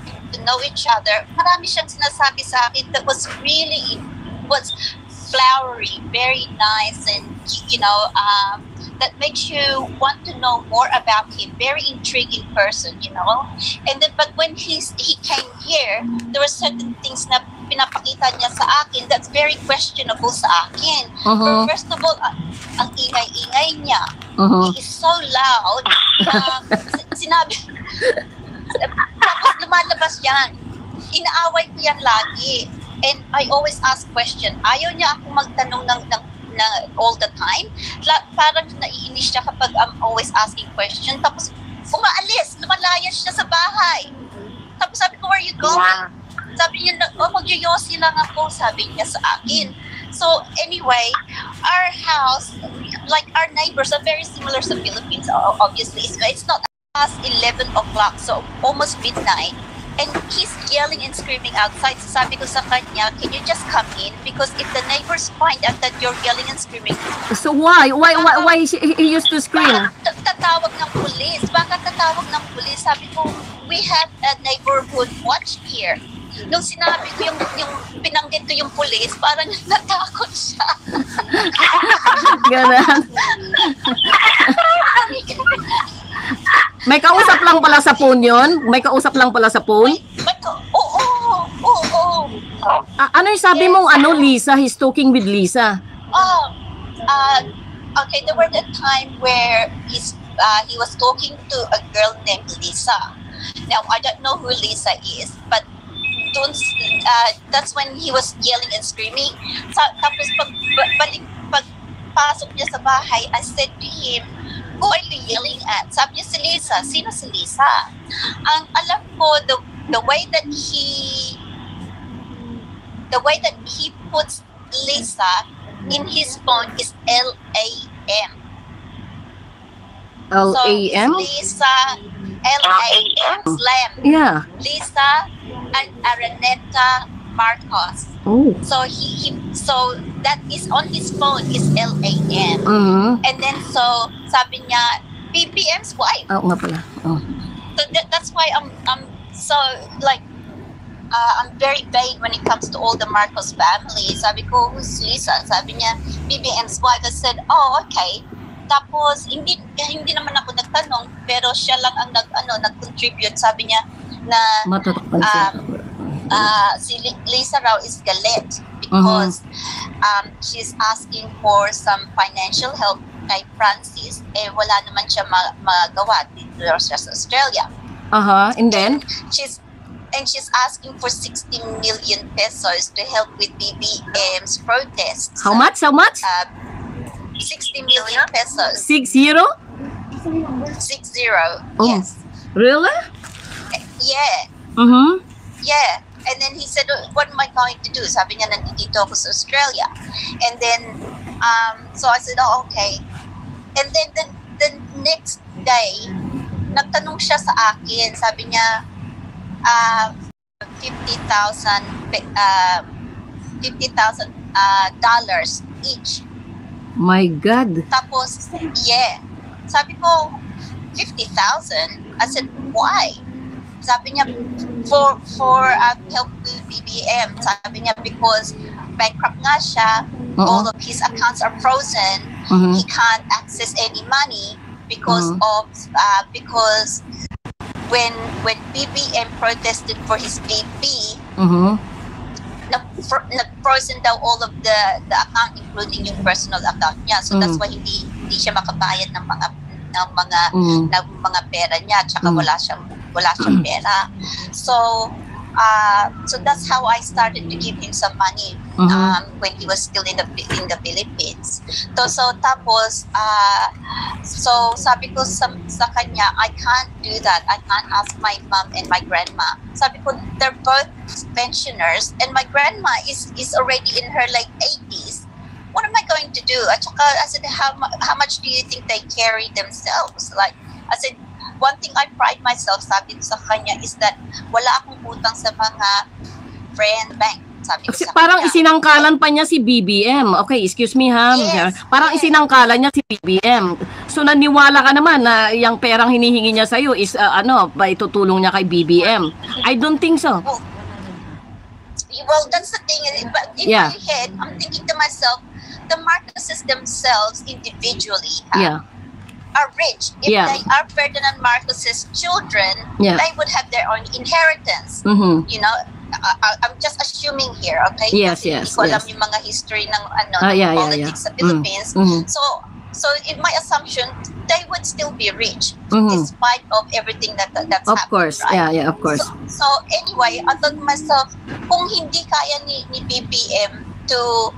know each other. Marami siyang sinasabi sa akin that was flowery, very nice, and that makes you want to know more about him. Very intriguing person, And then, but when he came here, there were certain things na pinapakita niya sa akin that's very questionable sa akin. First of all, ang ingay-ingay niya. He is so loud. Sinabi, tapos lumalabas yan. Inaaway ko yan lagi. And I always ask question. Ayaw niya akong magtanong ng all the time. Parang naiinis siya kapag I'm always asking question. Tapos umaalis, lumalayas siya sa bahay. Tapos sabi ko, where are you going? Sabi niya, magyoyosi lang ako, sabi niya sa akin. So anyway, our house, like our neighbors, are very similar sa Philippines, obviously. It's not past 11 o'clock, so almost midnight. And he's yelling and screaming outside. So sabi ko sa kanya, can you just come in? Because if the neighbors find out that you're yelling and screaming. So why he used to scream? Tatawag ng pulis. Baka tatawag ng pulis. Sabi ko, we have a neighborhood watch here. Nung sinabi ko yung binanggit ko yung pulis, parang natakot siya. Ganun. May kausap lang pala sa phone yun? May kausap lang pala sa phone? Oo. Ano yung sabi mong Lisa? He's talking with Lisa. Okay, there were the time where he was talking to a girl named Lisa. Now, I don't know who Lisa is, but that's when he was yelling and screaming. Tapos pagpasok niya sa bahay, I said to him, who are you yelling at? Sabi niya si Lisa. Sino si Lisa? Ang alam ko, the way that he puts Lisa in his phone is L-A-M. L-A-M? So, Lisa, L-A-M, slam. Yeah. Lisa and Araneta Marcos. Oh. So so that is on his phone is L-A-M. Mm-hmm. And then so sabi niya, BBM's wife. Oo nga pala. Oh. So that's why I'm so like I'm very vague when it comes to all the Marcos family. Sabi ko, who's Lisa? Sabi niya, BBM's wife. I said, oh, okay. Tapos, hindi naman ako nagtanong, pero siya lang ang nag-contribute. Sabi niya na si Lisa raw is galit because she's asking for some financial help kay Francis. Wala naman siya magawa dito sa Australia. And then? She's asking for 60 million pesos to help with BBM's protests. How much? 60 million pesos. 60? 60. Oh. Yes. Really? Yeah. Mm-hmm. Yeah. And then he said, what am I going to do? Sabi niya, nandito ako sa Australia. And then, so I said, oh, okay. And then the next day, nagtanong siya sa akin. Sabi niya, $50,000 dollars each. My God. Tapos, yeah. Sabi ko, 50,000? I said, why? Sabi niya, for help with BBM. Sabi niya, because bankrupt nga siya, all of his accounts are frozen, he can't access any money because because when BBM protested for his VP, nag-frozen daw all of the account, including yung personal account niya. So that's why hindi siya makabayad ng mga pera niya, tsaka wala siyang pera. So that's how I started to give him some money when he was still in the Philippines. So tapos so sabi ko sa kanya, I can't do that. I can't ask my mom and my grandma. Sabi ko, they're both pensioners and my grandma is already in her like 80s. What am I going to do? At saka, I said, how much do you think they carry themselves? Like, I said, one thing I pride myself, sabi ko sa kanya, is that wala akong utang sa mga bank. Sabi ko sa parang kanya. isinangkalan pa niya si BBM. Okay, excuse me ha. Yes, parang isinangkalan niya si BBM. So naniwala ka naman na yung perang hinihingi niya sa'yo is itutulong niya kay BBM. I don't think so. Well, that's the thing. But in my head, I'm thinking to myself, the Marcoses themselves individually are rich. If they are Ferdinand Marcos's children, they would have their own inheritance. You know, I'm just assuming here, okay? Yes. Hindi ko alam yung mga history ng politics sa Philippines. So in my assumption, they would still be rich despite of everything that's of happened. Course. Right? Yeah, of course. So anyway, I thought to myself, kung hindi kaya ni BBM to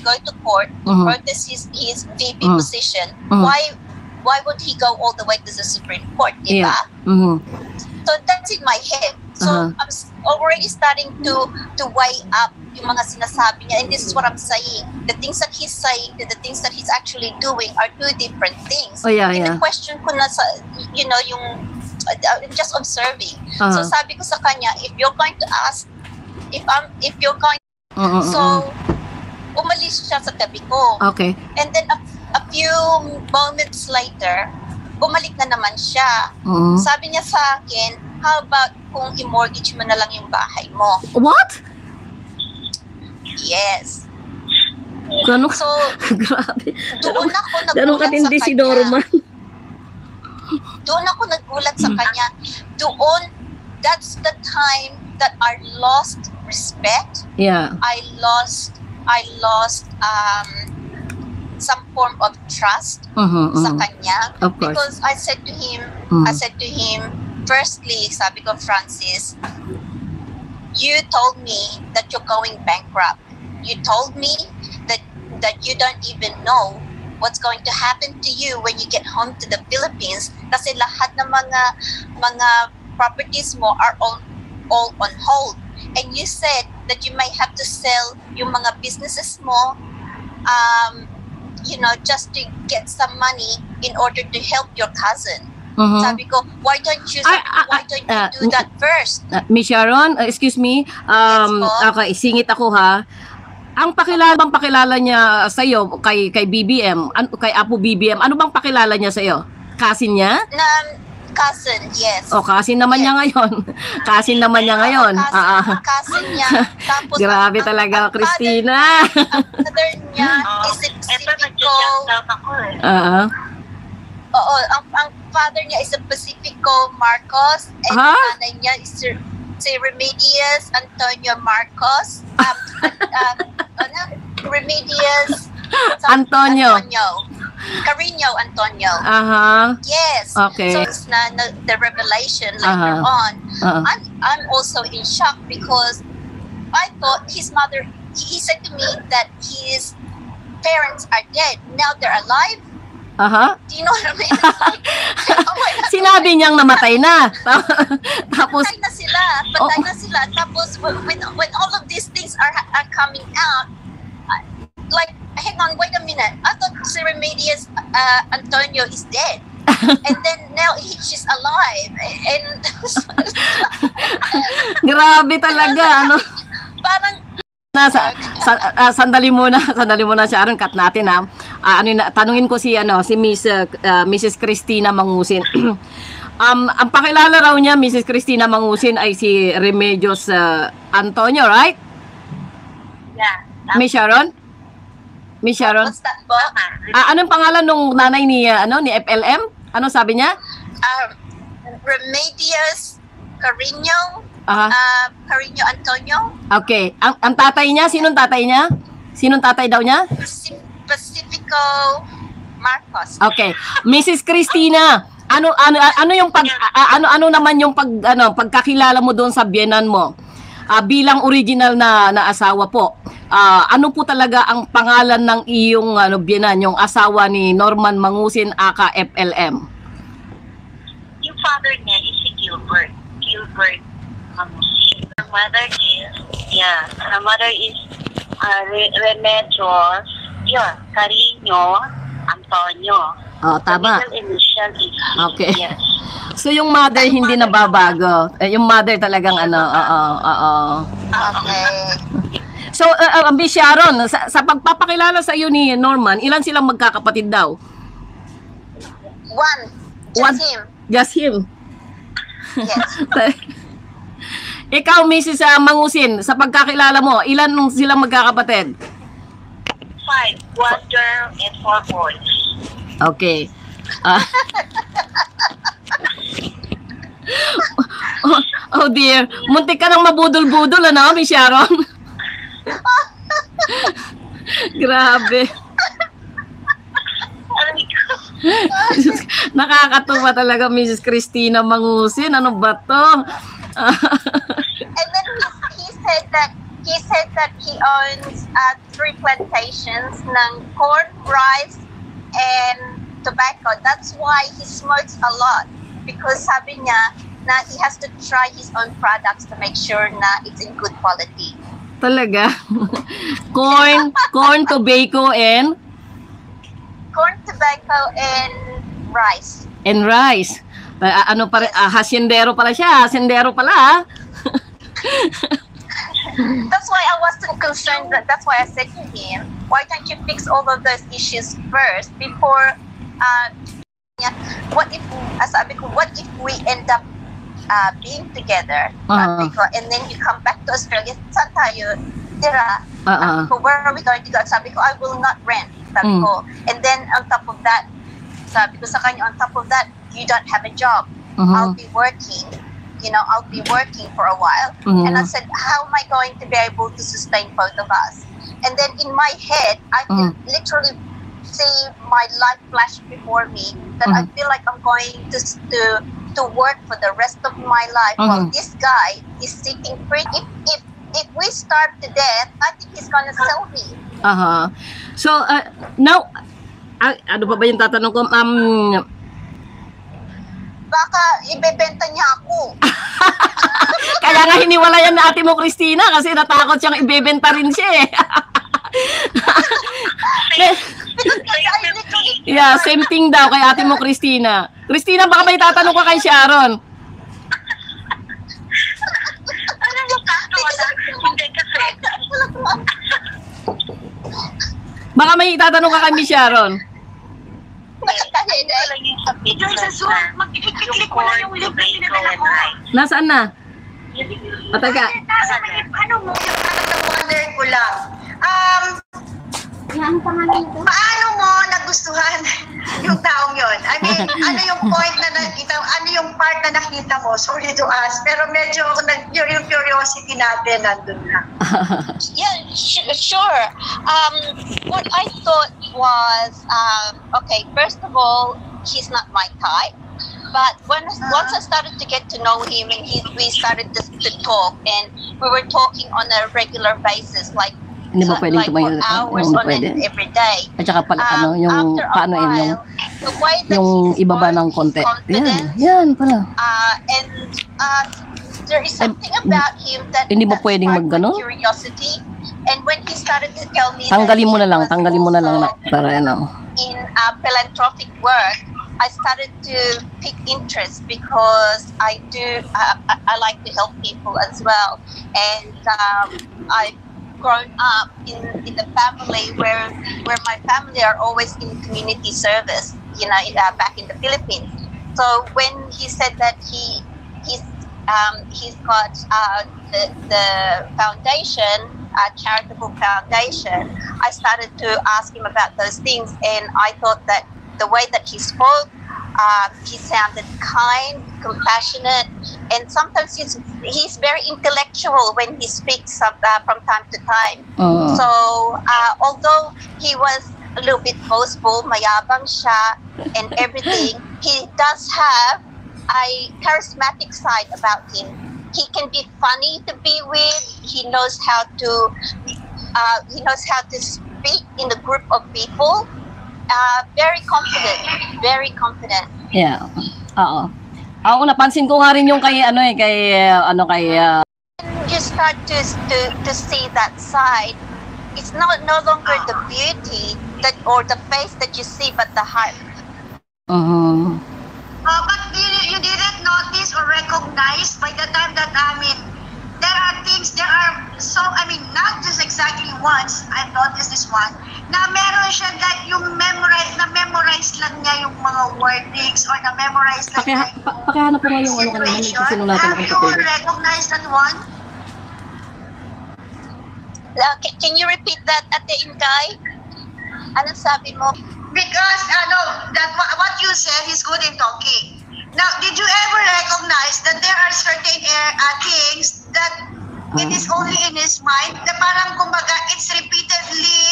go to court to protest his VP position, why would he go all the way to the Supreme Court, diba? So that's in my head. So I'm already starting to weigh up yung mga sinasabi niya, and this is what I'm saying. The things that he's saying to the things that he's actually doing are two different things. The question ko na sa, you know, yung just observing. So sabi ko sa kanya, if you're going to ask, if you're going so umalis siya sa tabi ko. Okay. And then a few moments later, bumalik na naman siya. Sabi niya sa akin, how about kung i-mortgage mo na lang yung bahay mo? What? Yes. Ganun, so, grabe. Doon ako Ganun nagulat katindi sa si kanya. Norman. doon ako nagulat sa kanya. Doon, that's the time that I lost respect. Yeah. I lost some form of trust sa kanya. Of course. Because I said to him, firstly, sabi ko, Francis, you told me that you're going bankrupt. You told me that you don't even know what's going to happen to you when you get home to the Philippines, kasi lahat ng mga properties mo are all on hold. And you said that you may have to sell yung mga businesses mo, just to get some money in order to help your cousin. Sabi ko, why don't you do that first? Miss Sharon, excuse me. Okay, singit ako ha. Ang pakilala niya sa iyo kay BBM, kay Apo BBM, ano bang pakilala niya sa iyo? Cousin niya? Cousin, yes. Oh, cousin naman niya ngayon. Cousin naman niya ngayon. Cousin niya. Tapos, grabe talaga, Christina. Ang father niya is a Pacifico. Oo, ang father niya is a Pacifico Marcos, and nanay niya is si Remedios Antonio Marcos. Remedios Antonio. Carino Antonio. Yes. Okay. So it's the revelation later on. I'm also in shock because I thought his mother. He said to me that his parents are dead. Now they're alive. Do you know what I mean? Sinabi niyang namatay na. Tapos patay na sila. Tapos when all of these things are coming out, like, hang on, wait a minute. I thought si Remedios Antonio is dead. And then now she's alive. And grabe talaga, ano? Parang sandali muna Sharon, cut natin ha. Tanungin ko si Mrs. Christina Mangusin. Ang pakilala raw niya, Mrs. Christina Mangusin, ay si Remedios Antonio, right? Yeah. Miss Sharon? what's that book? Anong pangalan nung nanay ni FLM? Ano sabi niya? Remedios Carino. Carino Antonio. Okay. Ang tatay niya, sinong tatay niya? Sinong tatay daw niya? Pacifico Marcos. Okay. Mrs. Christina, ano naman yung pagkakilala mo doon sa biyenan mo? Bilang original na asawa po. Ano po talaga ang pangalan ng iyong biyenan, yung asawa ni Norman Mangusin aka FLM? Yung father niya is si Gilbert Mangusin. Her mother is Remedios Carino Antonio. Tama. The middle initial is okay. Yes. So yung mother hindi nababago. Yung mother talagang Okay. So, Miss Sharon, sa pagpapakilala sa iyo ni Norman, ilan silang magkakapatid daw? One. Him. Just him. Yes. Ikaw, Mrs. Mangusin, sa pagkakilala mo, ilan silang magkakapatid? 5. 1 girl and 4 boys. Okay. Oh dear, muntik ka nang mabudol-budol, Miss Sharon? Grabe. Nakakatuwa talaga, Mrs. Christina Mangusin. Ano ba to? And then he said that he owns 3 plantations ng corn, rice, and tobacco. That's why he smokes a lot, because sabi niya na he has to try his own products to make sure na it's in good quality. Talaga? corn, tobacco, and? Corn, tobacco, and rice. And rice. Hasyendero pala siya. Hasyendero pala. That's why I wasn't concerned. That's why I said to him, why don't you fix all of those issues first before, what if we end up being together, and then you come back to Australia, saan tayo tira? So where are we going to go? Sabi ko, I will not rent. Sabi ko. And then on top of that, sabi ko sa kanya, on top of that, you don't have a job. I'll be working. I'll be working for a while. And I said, how am I going to be able to sustain both of us? And then in my head, I can literally see my life flash before me, that I feel like I'm going to work for the rest of my life while this guy is sitting pretty. If we starve to death, I think he's gonna sell me. So, now, ano pa ba yung tatanong ko? Baka ibebenta niya ako. Kaya nga hiniwalayan na ate mo, Christina, kasi natakot siyang ibebenta rin siya eh. Yeah, same thing daw kay ate mo, Christina. Christina, baka may tatanong ka kay Sharon. Ano mo kasi? Baka may tatanong ka kay Miss Sharon. Yung sa Zoom, mag-click mo na yung link na pinadala ko. Nasaan na? Pataga. Ano mo? Wonder ko lang. Paano mo nagustuhan yung taong yon? I mean, ano yung point na nakita, ano yung part na nakita mo? Sorry to ask, pero medyo yung curiosity natin nandun na. Yeah, sure. What I thought was, okay, first of all, he's not my type. But once I started to get to know him and we started to talk, and we were talking on a regular basis, like Hindi ba pwedeng like tumayo? for hours on end every day. At saka pala, yung paano yun, yung ibaba ng konti. Yan pala. And there is something about him that hindi ba pwedeng mag-gano? Curiosity. And when he started to tell me tanggalin mo na lang para ano. In philanthropic work, I started to pick interest because I like to help people as well. And I've grown up in a family where my family are always in community service, back in the Philippines. So when he said that he's got the foundation, charitable foundation, I started to ask him about those things, and I thought that the way that he spoke, he sounded kind, compassionate, and sometimes he's very intellectual when he speaks from time to time. So although he was a little bit boastful, mayabang siya, and everything, he does have a charismatic side about him. He can be funny to be with. He knows how to speak in a group of people. Very confident. Yeah. Oo. Ako napansin ko nga rin yung kay you start to see that side. It's no longer the beauty or the face that you see, but the heart. But you didn't notice or recognize by the time that, not just exactly once, I've noticed this one, na meron siya that yung memorize lang niya yung mga wordings or na-memorize lang niya yung pakihanap po nga yung situation. Have you recognized that one? Can you repeat that at the Ingay? Ano sabi mo? Because what you said is good in talking. Now, did you ever recognize that there are certain things that it is only in his mind, na parang kumbaga it's repeatedly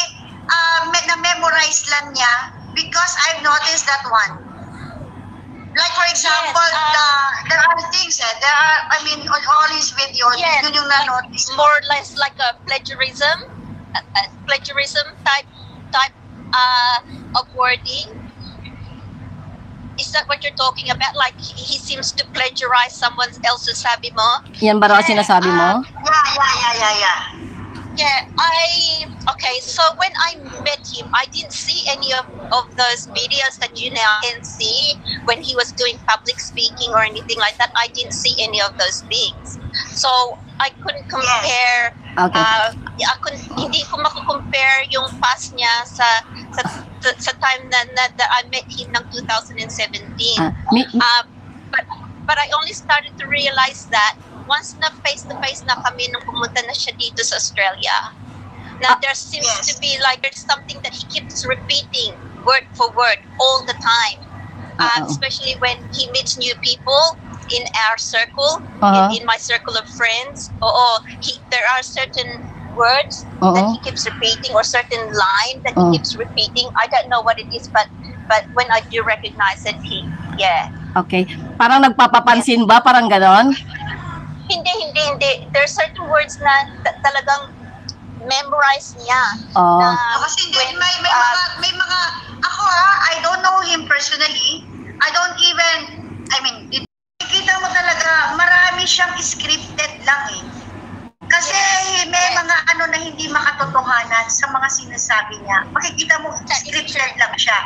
na-memorize lang niya? Because I've noticed that one. Like for example, there are things, on all his videos, yun yung na-notice. More or less like a plagiarism type of wording. Is that what you're talking about? Like he seems to plagiarize someone else's, sabi mo? Yan ba raw sinasabi mo? Yeah, okay, so when I met him, I didn't see any of those videos that you now can see when he was doing public speaking or anything like that. I didn't see any of those things. So I couldn't compare. Hindi ko mako-compare yung past niya sa time na I met him ng 2017. But I only started to realize that once na face-to-face na kami nung pumunta na siya dito sa Australia, na there seems to be like there's something that he keeps repeating word for word all the time. especially when he meets new people in our circle, in my circle of friends. There are certain words that he keeps repeating, or certain line that he keeps repeating. I don't know what it is, but when I do recognize it, Okay. Parang nagpapapansin ba? Parang ganon? Hindi. There are certain words na talagang memorize niya. Kasi may mga, ako I don't know him personally. Kita mo talaga, marami siyang scripted lang eh. Kasi may mga ano na hindi makatotohanan sa mga sinasabi niya. Makikita mo, scripted lang siya.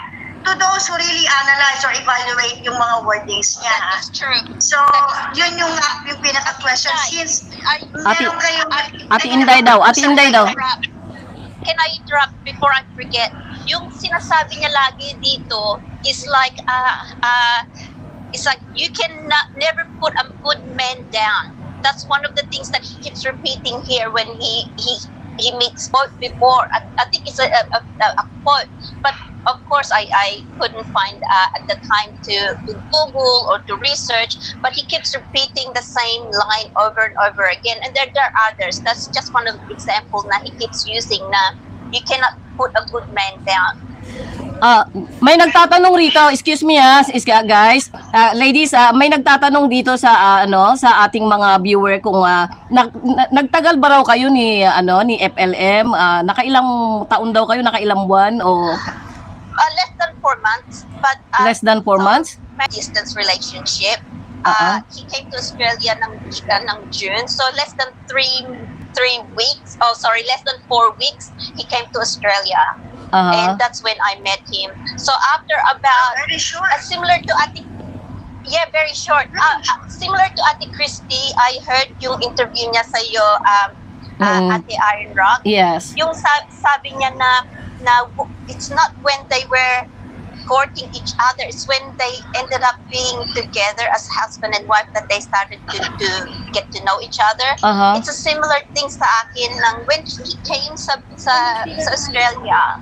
To those who really analyze or evaluate yung mga wordings niya. That's true. So, yun yung pinaka-question. Since meron kayong... Ate Inday daw. Can I interrupt before I forget? Yung sinasabi niya lagi dito is like, it's like you can never put a good man down. That's one of the things that he keeps repeating here when he makes quote before. I think it's a quote, but of course I couldn't find at the time to Google or to research, but he keeps repeating the same line over and over again. And there are others. That's just one of the examples na he keeps using na you cannot put a good man down. May nagtatanong rito, excuse me guys, ladies, may nagtatanong dito sa sa ating mga viewer kung nagtagal ba raw kayo ni FLM, nakailang taon daw kayo, nakailang buwan o less than 4 months, but less than 4 months? My distance relationship. He came to Australia ng June, so less than 3 weeks. Less than 4 weeks, he came to Australia. And that's when I met him. So after about very short. Similar to Ate, very short. Similar to Ate Christy, I heard yung interview niya sa iyo, Ate Iron Rock. Yes. Yung sabi niya na it's not when they were courting each other, it's when they ended up being together as husband and wife that they started to get to know each other. It's a similar thing sa akin lang when he came sa Australia.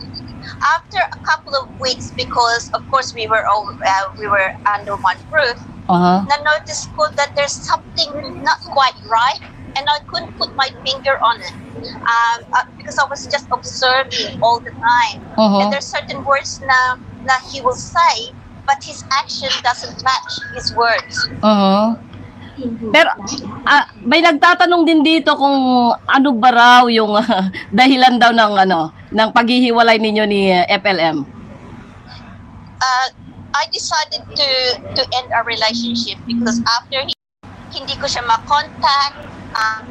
After a couple of weeks, because of course we were under one roof, na-notice ko that there's something not quite right, and I couldn't put my finger on it because I was just observing all the time. And there's certain words na he will say, but his action doesn't match his words. Pero may nagtatanong din dito kung ano ba raw yung dahilan daw ng paghihiwalay ninyo ni FLM. I decided to end our relationship because after hindi ko siya ma-contact. I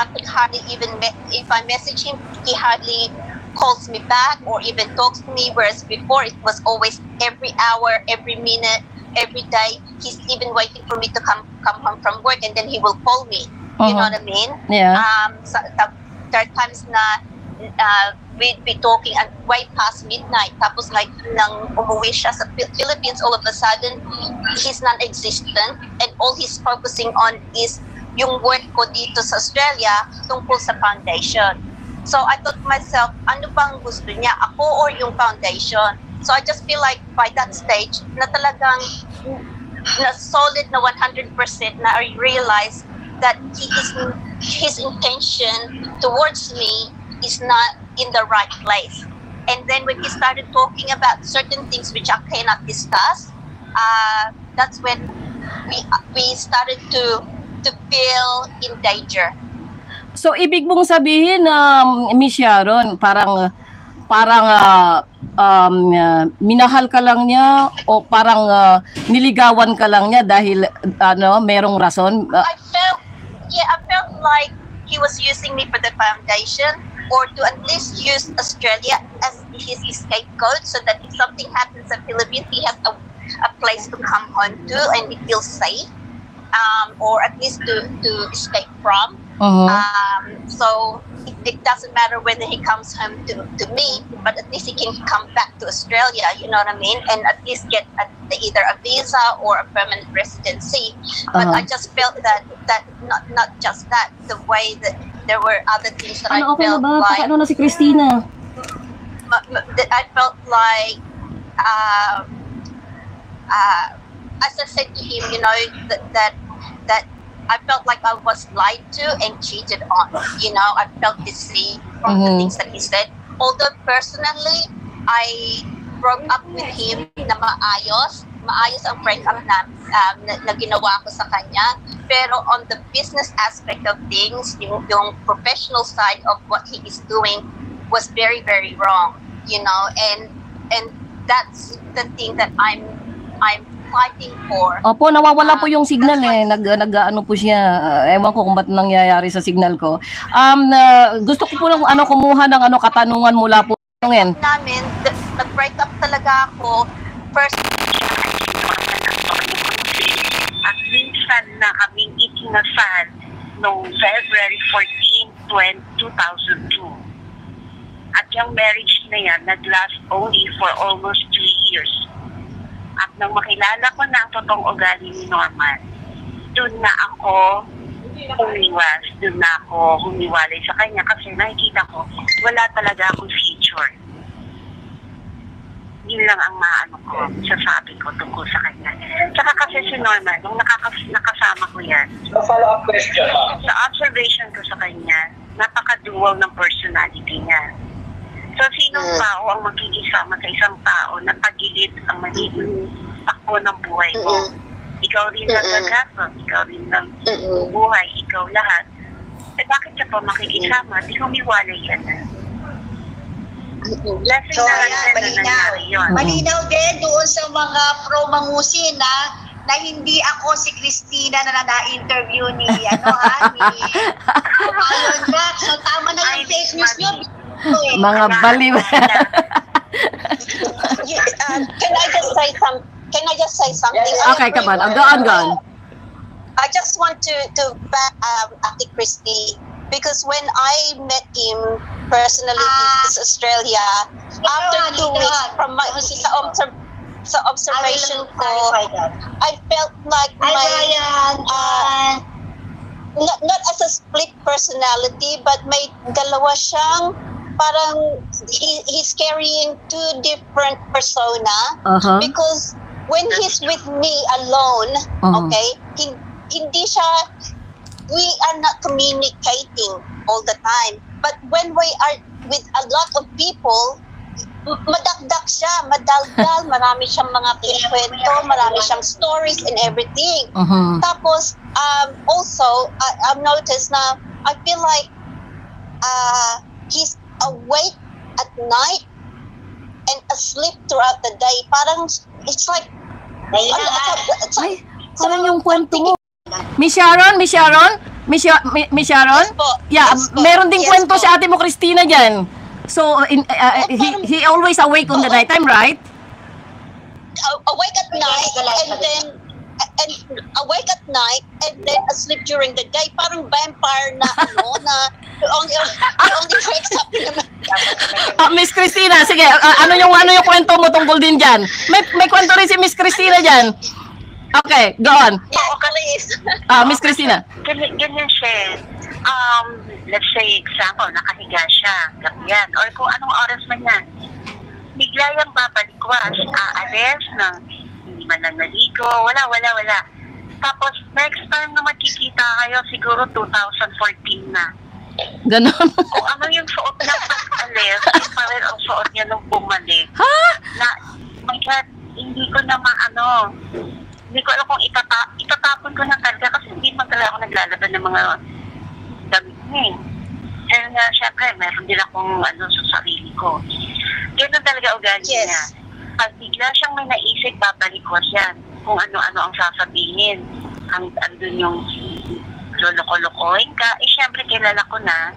could hardly even if I message him, he hardly calls me back or even talks to me, whereas before it was always every hour, every minute, every day. He's even waiting for me to come home from work, and then he will call me. You know what I mean? Yeah. So there are times na we'd be talking at way past midnight, tapos like nang umuwi siya sa Philippines, all of a sudden he's non-existent, and all he's focusing on is yung work ko dito sa Australia tungkol sa foundation. So I thought to myself, ano bang gusto niya, ako or yung foundation? So I just feel like by that stage na talagang na solid na 100% na I realized that his intention towards me is not in the right place. And then when he started talking about certain things which I cannot discuss, that's when we started to feel in danger. So ibig mong sabihin Miss Sharon, parang minahal ka lang niya o parang niligawan ka lang niya dahil merong rason? I felt like he was using me for the foundation, or to at least use Australia as his scapegoat, so that if something happens in Philippines, he has a place to come home to and he feels safe. Or at least to escape from. So it doesn't matter whether he comes home to me, but at least he can come back to Australia, you know what I mean, and at least get either a visa or a permanent residency. But I just felt that not just that, the way that there were other things that I felt like. Ano na si Christina? I felt like as I said to him, you know, that I felt like I was lied to and cheated on. You know, I felt deceived from the things that he said. Although personally, I broke up with him na maayos ang breakup na ginawa ko sa kanya. Pero on the business aspect of things, yung professional side of what he is doing was very, very wrong. You know, and that's the thing that I'm fighting for. Opo, nawawala po yung signal eh. Nag-ano po siya. Ewan ko kung ba't nangyayari sa signal ko. Gusto ko po lang kumuha ng katanungan mula po ngayon. Namin, nag-break up talaga ako. First, at minsan na kaming ikinasal noong February 14, 2002. At yung marriage na yan, nag-last only for almost 2 years. At nang makilala ko na ang totoong ugali ni Norman, doon na ako umiwas, doon na ako humiwalay sa kanya kasi nakikita ko, wala talaga akong future. Yun lang ang sasabi ko tungkol sa kanya. Saka kasi si Norman, nung nakasama ko yan, follow-up question, sa observation ko sa kanya, napaka-dual ng personality niya. So, sinong tao ang makikisama sa isang tao na pagilid ang magiging takbo ng buhay mo? Ikaw rin lang nagkasot, ikaw rin lang buhay, ikaw lahat. Eh, bakit ka pa makikisama? Di humiwalay ka na. Blessing na lang na nangyari yun. Malinaw din doon sa mga pro-Mangusin na hindi ako si Christina na na-interview ni Ayon Jack. So, tama na yung fake news nyo. Mga baliw. Can I just say something? Okay, come on. Go on. I just want to back Ate Christy, because when I met him personally in Australia, after 2 weeks from my sa observation ko, I felt like not as a split personality, but may dalawa siyang parang he's carrying 2 different persona, because when he's with me alone, okay, hindi siya, we are not communicating all the time, but when we are with a lot of people, madakdak siya, madaldal, marami siyang mga kwento, marami siyang stories and everything. Tapos also I've noticed na I feel like he's awake at night and asleep throughout the day. Parang it's like parang yung kwento mo. Miss Sharon? Yeah, meron ding kwento si ate mo Christina dyan. So, he always awake on the night time, right? Awake at night and then asleep during the day. Parang vampire na he only wakes up in the night. Miss Christina, sige, ano yung kwento mo tungkol din dyan? May kwento rin si Miss Christina dyan. Okay, go on. Yeah, please. Miss Christina. Ganyan siya. Let's say, example, nakahiga siya, ganyan, or kung anong oras man yan. Bigla yung babalikwas, aalis ng hindi man lang naligo, wala. Tapos, next time na magkikita kayo, siguro 2014 na. Ganon. Kung ano yung suot niya pag-alis, yung pa rin ang suot niya nung bumalik. Ha? My God, hindi ko na hindi ko alam kung itatapon ko na talaga kasi hindi man talaga ako naglalaban ng mga damit niya. Kaya nga, syempre, meron din akong sa sarili ko. Ganun talaga ugali niya. Pag bigla siyang may naisip, babalikwas yan. Kung ano-ano ang sasabihin. Andun yung loloko-lokohin ka. Syempre, kilala ko na.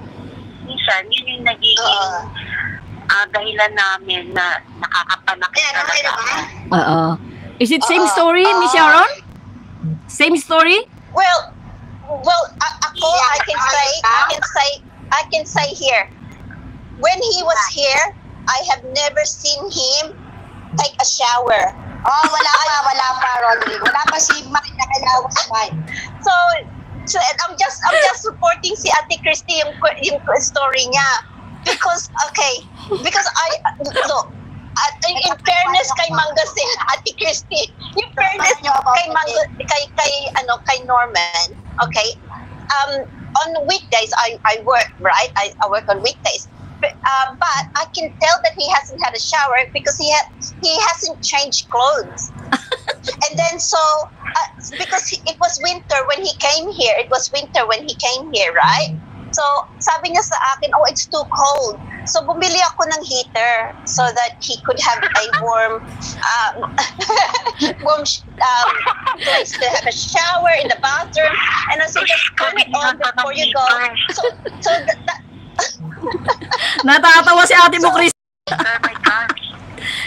Minsan, yun yung nagiging dahilan namin na nakakapanakit talaga ako. Is it same story, Miss Sharon? Same story? Well, ako, I can say here. When he was here, I have never seen him take a shower. Oh, wala pa, Rodri. Wala pa si Mike na kailangan sa Mike. So I'm just supporting si Ate Christy yung story niya. Because I look, in fairness kay Mangasin, Ate Christy, in fairness kay Norman, okay, on weekdays I work, right? I work on weekdays, but I can tell that he hasn't had a shower because he hasn't changed clothes. And then because it was winter when he came here, right? So sabi niya sa akin, oh, it's too cold. So bumili ako ng heater so that he could have a warm place to have a shower in the bathroom. And I said, just turn it on before you go. So Natatawa si ate mo, Chris. Oh my gosh.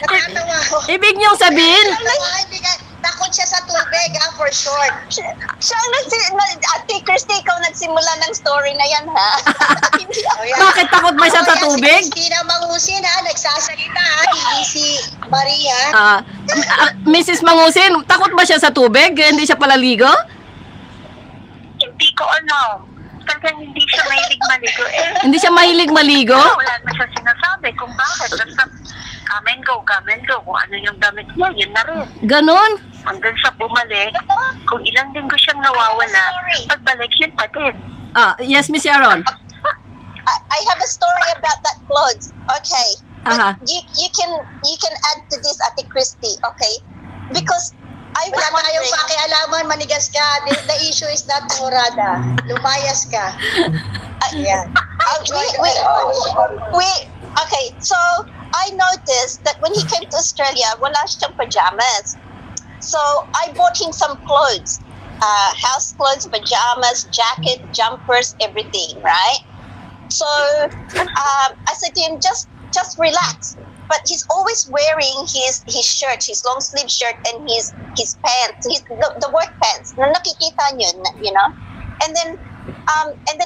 Natatawa ko. Ibig niyong sabihin? Takot siya sa tubig, for short. Siya Ate Christy, ikaw nagsimula ng story na yan, ha? Bakit takot ba siya sa tubig? Si Christina Mangusin, ha? Nagsasalita, ha? Hindi si Maria. Mrs. Mangusin, takot ba siya sa tubig? Hindi siya palaligo? Hindi ko ano. Talagang hindi siya mahilig maligo eh. Hindi siya mahilig maligo? Wala na siya sinasabi kung bakit. Basta come and go. Kung ano yung damit niya, yun na rin. Ganon? Hanggang sa bumalik, kung ilang linggo siyang nawawala, pagbalik yun pa din. Yes, Miss Sharon. I have a story about that clothes. Okay. But you can add to this, Ate Christy, okay? Because I was Wala tayong pakialaman, manigas ka. The issue is not Morada. Lumayas ka. Yeah. Okay, so I noticed that when he came to Australia, wala siyang pajamas. So I bought him some clothes, house clothes, pajamas, jacket, jumpers, everything, right? So I said to him, just relax. But he's always wearing his shirt, his long sleeve shirt, and his pants, the work pants. Na nakikita niyo, you know. And then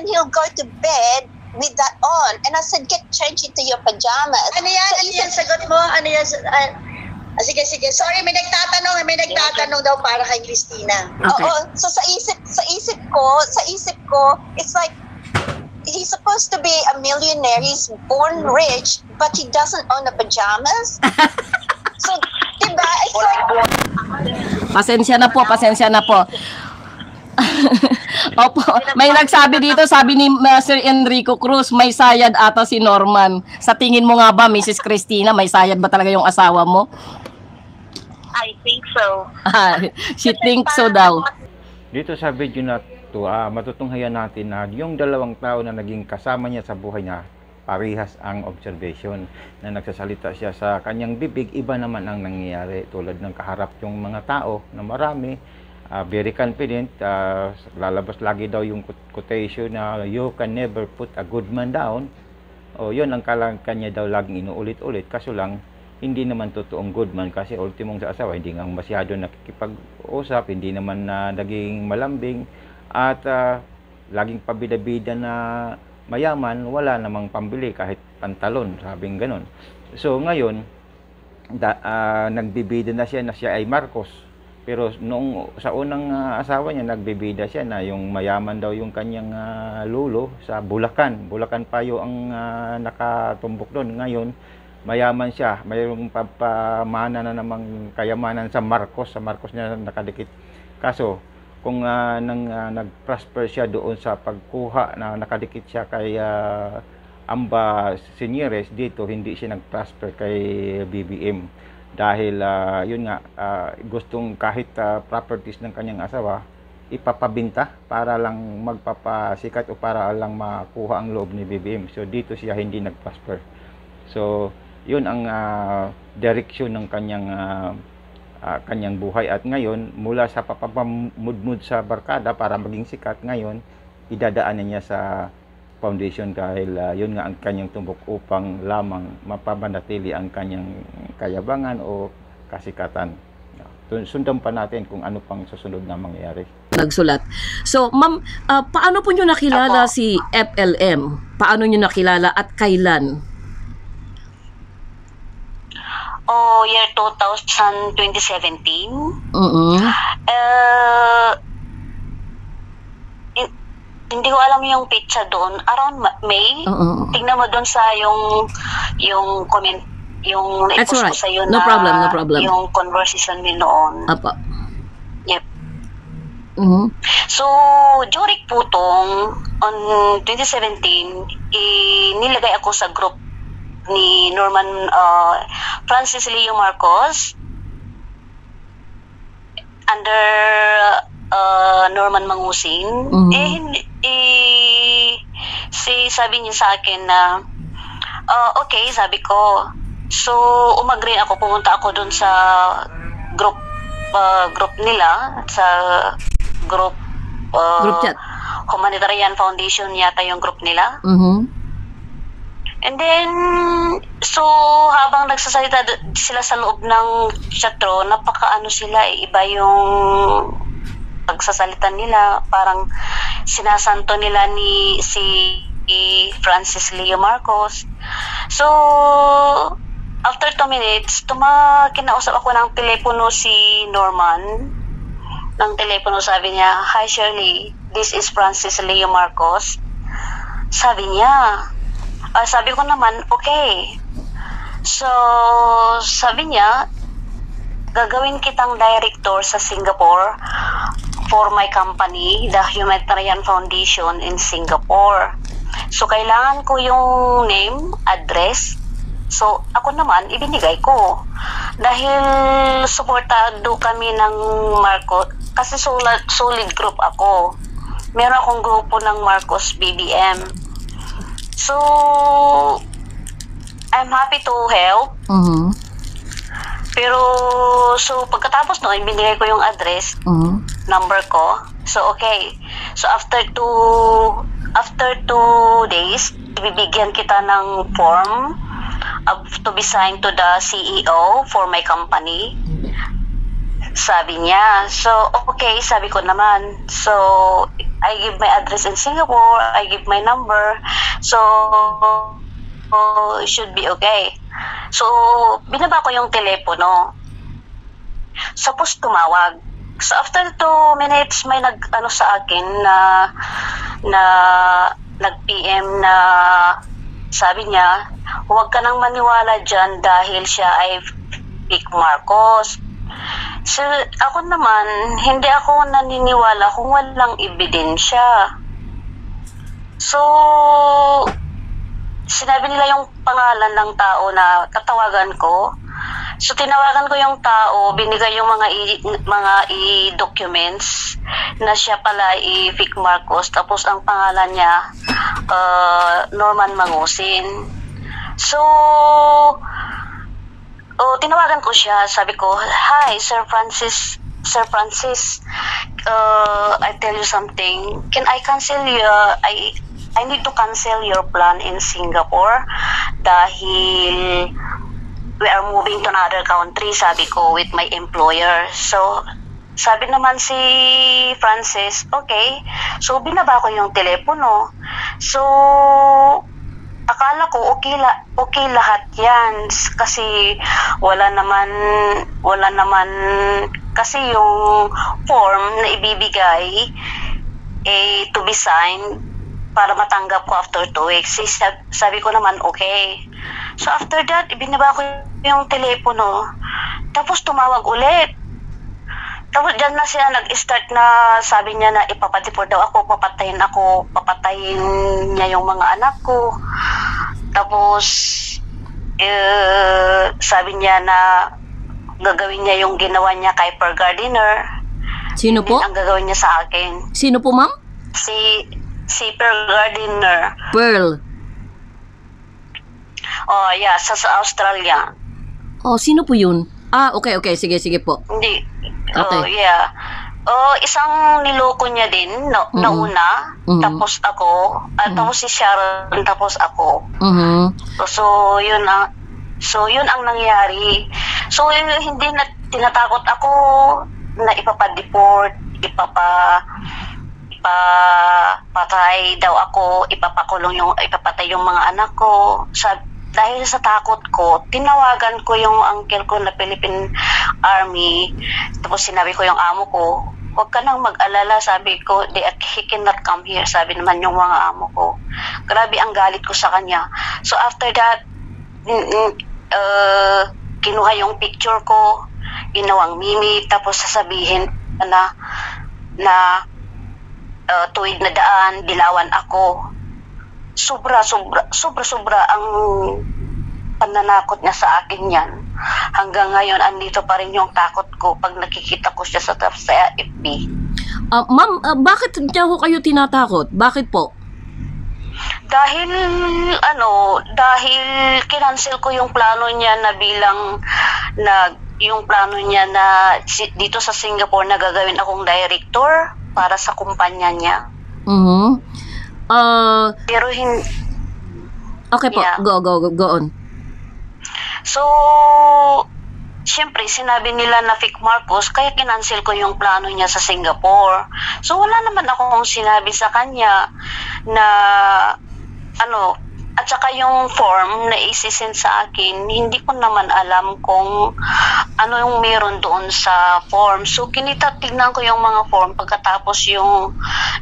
he'll go to bed with that on. And I said, get changed into your pajamas. Ano yan? Sagot mo? Ano yan? Sige. Sorry, may nagtatanong daw para kay Christina. Okay. Oo. So sa isip ko, it's like, he's supposed to be a millionaire. He's born rich, but he doesn't own a pajamas. So, diba? It's like... Pasensya na po. Opo, may nagsabi dito, sabi ni Sir Enrico Cruz, may sayad ata si Norman. Sa tingin mo nga ba, Mrs. Christina, may sayad ba talaga yung asawa mo? I think so. She thinks so daw. Dito sa video na to, matutunghayan natin na yung dalawang tao na naging kasama niya sa buhay niya, parehas ang observation na nagsasalita siya sa kanyang bibig, iba naman ang nangyayari tulad ng kaharap yung mga tao na marami, very confident, lalabas lagi daw yung quotation na you can never put a good man down, o yun ang kanya daw laging inuulit-ulit, kaso lang hindi naman totoong good man kasi ultimong sa asawa hindi nga masyado nakikipag-usap, hindi naman naging malambing, at laging pabida-bida na mayaman, wala namang pambili kahit pantalon, sabing ganon. So ngayon nagbibida na siya ay Marcos, pero noong sa unang asawa niya nagbibida siya na yung mayaman daw yung kanyang lolo sa Bulacan pa yung ang nakatumbok doon. Ngayon mayaman siya, mayroong pamana na namang kayamanan sa Marcos niya nakadikit. Kaso kung nag-prosper siya doon sa pagkuha na nakadikit siya kay Amba Señores, dito hindi siya nag-prosper kay BBM dahil yun nga, gustong kahit properties ng kanyang asawa ipapabinta para lang magpapasikat o para lang makuha ang loob ni BBM. So dito siya hindi nag-prosper. So yun ang direksyon ng kanyang buhay, at ngayon mula sa papamudmud sa barkada para maging sikat, ngayon idadaanan niya sa foundation dahil yun nga ang kanyang tumbok upang lamang mapapanatili ang kanyang kayabangan o kasikatan. Sundan pa natin kung ano pang susunod na mangyayari. Nagsulat. So, ma'am, paano po nyo nakilala si FLM? Paano nyo nakilala at kailan? Year 2017. Hindi ko alam yung pizza doon. Around May. Tingnan mo doon sa yung comment yung That's i-post ko alright. sa'yo No na problem, no problem. yung conversation mo noon. Apa. Yep. Mhm. So, during putong, on 2017, nilagay ako sa group ni Francis Leo Marcos under Norman Mangusin. Sabi niya sa akin na okay, sabi ko. So, umagri ako, pumunta ako dun sa group nila, sa group chat. Humanitarian Foundation yata yung group nila. And then, so, habang nagsasalita sila sa loob ng chatro, napakaano sila, iba yung pagsasalita nila, parang sinasanto nila si Francis Leo Marcos. So, after 2 minutes, kinausap ako ng telepono si Norman. Ng telepono, sabi niya, "Hi Shirley, this is Francis Leo Marcos." Sabi niya, sabi ko naman, okay. So, sabi niya, gagawin kitang director sa Singapore for my company, the Humanitarian Foundation in Singapore. So, kailangan ko yung name, address. So, ako naman, ibinigay ko. Dahil suportado kami ng Marcos, kasi solid group ako. Meron akong grupo ng Marcos BBM. So, I'm happy to help. Pero, so, pagkatapos noon, binigay ko yung address, number ko. So, okay. So, after two days, ibibigyan kita ng form to be signed to the CEO for my company. Sabi niya. So, okay, sabi ko naman. So, I give my address in Singapore, I give my number. So, should be okay. So, binaba ko yung telepono. Suppose tumawag. So, after 2 minutes, may nag-ano sa akin na nag-PM na sabi niya, huwag ka nang maniwala dyan dahil siya ay Vic Marcos. So, ako naman, hindi ako naniniwala kung walang ebidensya. So, sinabi nila yung pangalan ng tao na katawagan ko. So, tinawagan ko yung tao, binigay yung mga documents na siya pala Vic Marcos, tapos ang pangalan niya Norman Mangusin. So, tinawagan ko siya, sabi ko, "Hi, Sir Francis, I tell you something. Can I cancel I need to cancel your plan in Singapore dahil we are moving to another country," sabi ko, with my employer. So, sabi naman si Francis, okay. So, binaba ko yung telepono. So, akala ko okay lahat yan kasi wala naman kasi yung form na ibibigay to be signed para matanggap ko after 2 weeks. Sabi ko naman okay. So after that, ibinaba ko yung telepono, tapos tumawag ulit. Tapos dyan na siya nag-start na sabi niya na ipapadeport daw ako, papatayin niya yung mga anak ko. Tapos sabi niya na gagawin niya yung ginawa niya kay Per Gardiner. Sino po? Ang gagawin niya sa akin. Sino po, ma'am? Si Per Gardiner. Pearl. Oh, yeah, sa Australia. Oh, sino po yun? Okay. Sige po. Hindi. Okay. Oh, yeah. Isang niloko niya din nauna, tapos ako, tapos si Sharon, tapos ako. So yun ang nangyari. So hindi na tinatakot ako na ipapadeport, ipapatay daw ako, ipapatay yung mga anak ko. Dahil sa takot ko, tinawagan ko yung uncle ko na Philippine Army. Tapos sinabi ko yung amo ko, huwag ka nang mag-alala, sabi ko, he cannot come here, sabi naman yung mga amo ko. Grabe ang galit ko sa kanya. So after that, kinuha yung picture ko, ginawang mimi, tapos sasabihin na tuwid na daan, dilawan ako. Sobra ang pananakot niya sa akin yan. Hanggang ngayon, andito pa rin yung takot ko pag nakikita ko siya sa FB. Ma'am, bakit niya ho kayo tinatakot? Bakit po? Dahil kinancel ko yung plano niya na yung plano niya na dito sa Singapore na gagawin akong director para sa kumpanya niya. Pero okay po, yeah. Go on. So, siyempre, sinabi nila na Vic Marcos, kaya kinancel ko yung plano niya sa Singapore. So, wala naman akong sinabi sa kanya na, at saka yung form na isisend sa akin, hindi ko naman alam kung ano yung meron doon sa form. So, tignan ko yung mga form pagkatapos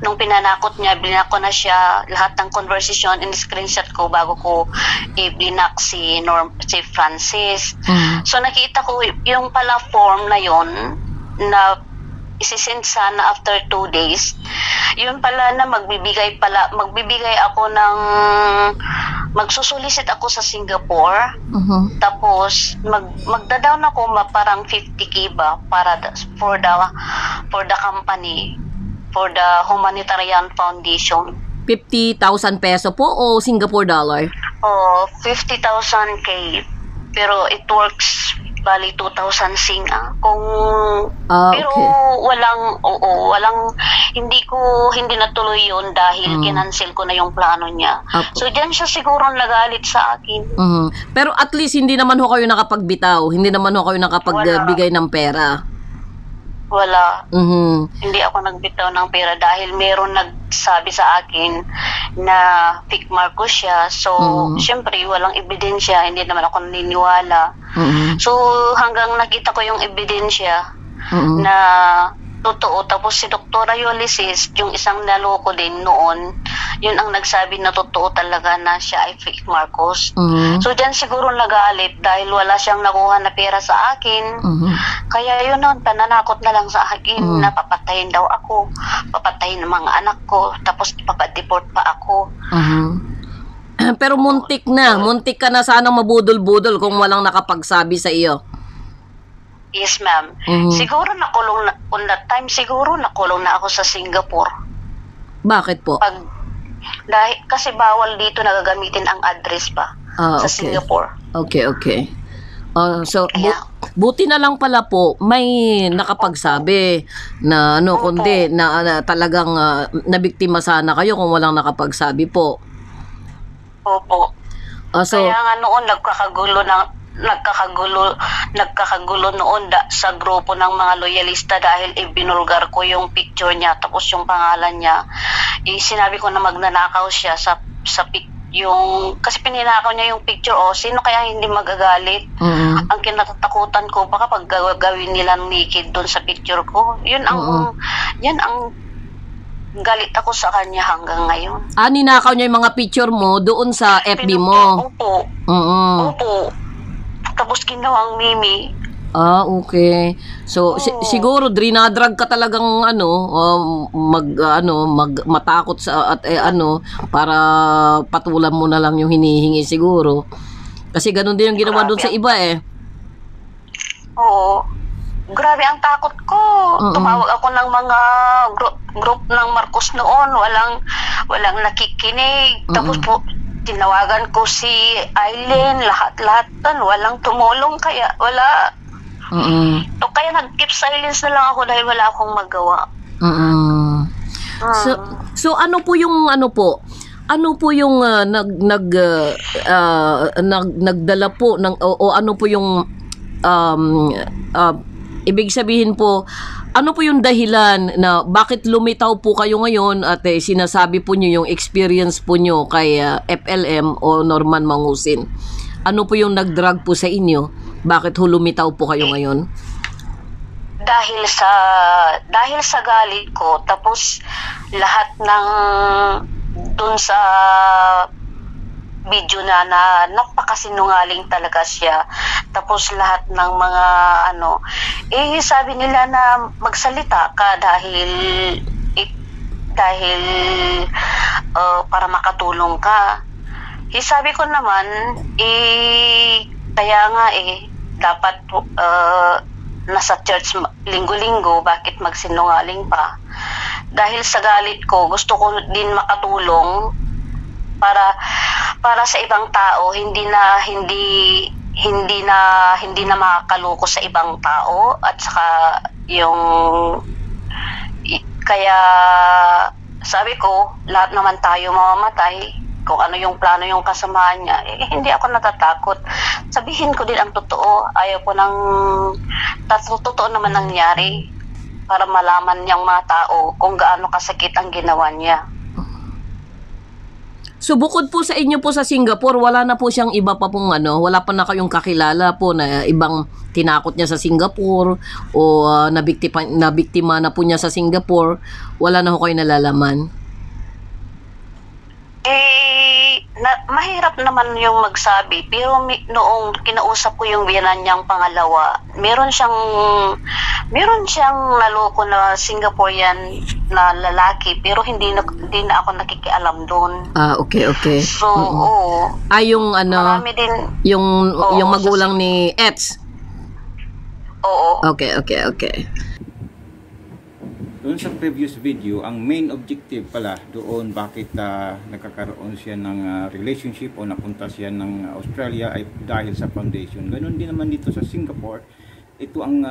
nung pinanakot niya, blinak ko na siya lahat ng conversation and screenshot ko bago ko i-blinak si Francis. So, nakita ko yung pala form na yon na isisend sana after 2 days. Yun pala na magbibigay ako ng magsusulisit ako sa Singapore. Tapos magda-down ako parang 50K ba para for the company, for the humanitarian foundation. 50,000 peso po o Singapore dollar? 50,000K. Pero it works bali 2,000 sing kung pero hindi natuloy yun dahil kinancel ko na yung plano niya. So diyan siya siguro nagalit sa akin. Pero at least hindi naman ho kayo nakapagbitaw, hindi naman ho kayo nakapagbigay ng pera. Wala. Hindi ako nagbitaw ng pera dahil meron nagsabi sa akin na Vic Marcos siya. So, syempre, walang ebidensya. Hindi naman ako naniniwala. So, hanggang nakita ko yung ebidensya na totoo. Tapos si Dr. Ulysses, yung isang naloko din noon, yun ang nagsabi na totoo talaga na siya ay Vic Marcos. So, dyan siguro nagalit dahil wala siyang nakuha na pera sa akin. Kaya yun nun, pananakot na lang sa akin na papatayin daw ako, papatayin ng mga anak ko, tapos ipapadeport pa ako. Pero muntik ka na sana mabudol-budol kung walang nakapagsabi sa iyo. Yes, ma'am. Siguro nakulong on that time, siguro nakulong na ako sa Singapore. Bakit po? Dahil kasi bawal dito nagagamitin ang address pa sa Singapore. Okay. So, buti na lang pala po may nakapagsabi na kundi na talagang nabiktima sana kayo kung walang nakapagsabi po. Opo. Kaya nga noon nagkakagulo noon sa grupo ng mga loyalista dahil ibinulgar ko yung picture niya tapos yung pangalan niya. Sinabi ko na magnanakaw siya sa kasi pininakaw niya yung picture. Sino kaya hindi magagalit? Ang kinatatakutan ko baka pag gawin nila naked doon sa picture ko. Yan ang galit ako sa kanya hanggang ngayon. Ninakaw niya yung mga picture mo doon sa FB mo? Opo. Tapos ginawang mimi. Okay. So siguro drinadrag ka talagang matakot sa para patulan mo na lang yung hinihingi siguro. Kasi ganun din yung ginawa doon sa iba Oo. Grabe ang takot ko. Tumawag ako ng mga group ng Marcos noon, walang nakikinig. Tapos po tinawagan ko si Aileen, lahat walang tumulong, kaya wala. Kaya nag-keep silence na lang ako dahil wala akong magawa. So ano po yung nagdala po ng o ano po yung ibig sabihin po, ano po yung dahilan na bakit lumitaw po kayo ngayon at sinasabi po nyo yung experience po nyo kay FLM o Norman Mangusin? Ano po yung nag-drag po sa inyo? Bakit lumitaw po kayo ngayon? Dahil sa galit ko, tapos lahat ng dun sa video na napakasinungaling talaga siya. Tapos lahat ng mga sabi nila na magsalita ka dahil para makatulong ka. Sabi ko naman, kaya nga dapat nasa church linggo-linggo, bakit magsinungaling pa? Dahil sa galit ko, gusto ko din makatulong para sa ibang tao, hindi na makakaloko sa ibang tao, at saka kaya sabi ko, lahat naman tayo mamamatay. Kung ano yung plano yung kasamahan niya, hindi ako natatakot. Sabihin ko din ang totoo. Ayaw ko ng totoo naman nangyari para malaman niyang mga tao kung gaano kasakit ang ginawa niya. So bukod po sa inyo po sa Singapore, wala na po siyang iba pa pong wala pa na kayong kakilala po na ibang tinakot niya sa Singapore o nabiktima na po niya sa Singapore, wala na ho kayo nalalaman? Mahirap naman yung magsabi, pero noong kinausap ko yung biyanan niyang pangalawa, meron siyang naloko na Singaporean na lalaki, pero hindi na ako nakikialam doon. Okay. So, oo. Yung marami din, yung magulang ni Eds. Oo. Okay. Doon sa previous video, ang main objective pala doon bakit nagkakaroon siya ng relationship o napunta siya ng Australia ay dahil sa foundation. Ganon din naman dito sa Singapore. Ito ang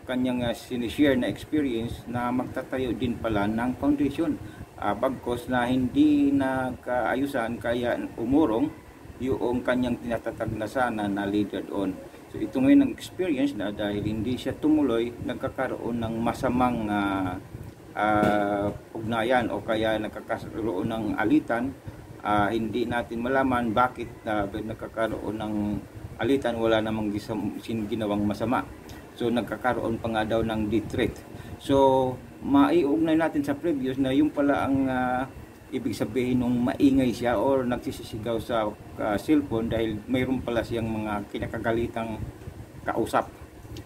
kanyang sinishare na experience na magtatayo din pala ng foundation. Bagkos na hindi nagkaayusan kaya umurong yung kanyang tinatatag na sana na leader doon. So ito ngayon ang experience na dahil hindi siya tumuloy, nagkakaroon ng masamang ugnayan o kaya nagkakaroon ng alitan. Hindi natin malaman bakit nagkakaroon ng alitan, wala namang ginawang masama. So nagkakaroon pa nga daw ng death threat. So maiugnay natin sa previous na yung pala ang ibig sabihin nung maingay siya or nagsisisigaw sa cellphone dahil mayroon pala siyang mga kinakagalitang kausap.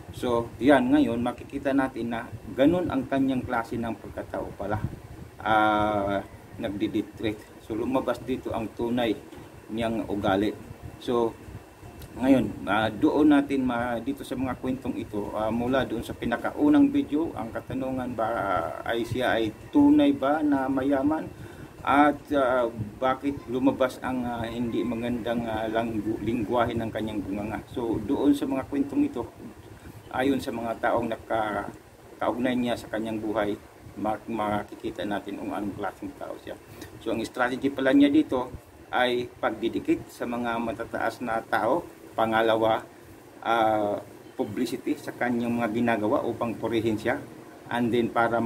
So yan, ngayon makikita natin na ganun ang kanyang klase ng pagkatao pala, nagdi-death. So lumabas dito ang tunay niyang ugali. So ngayon doon natin dito sa mga kwentong ito, mula doon sa pinakaunang video, ang katanungan ba ay siya ay tunay ba na mayaman? At bakit lumabas ang hindi magandang lingwahe ng kanyang bunganga. So doon sa mga kwentong ito, ayon sa mga taong nakaugnay niya sa kanyang buhay, makikita natin kung anong klaseng tao siya. So ang strategy pala niya dito ay pagdidikit sa mga matataas na tao. Pangalawa, publicity sa kanyang mga ginagawa upang purihin siya. And then para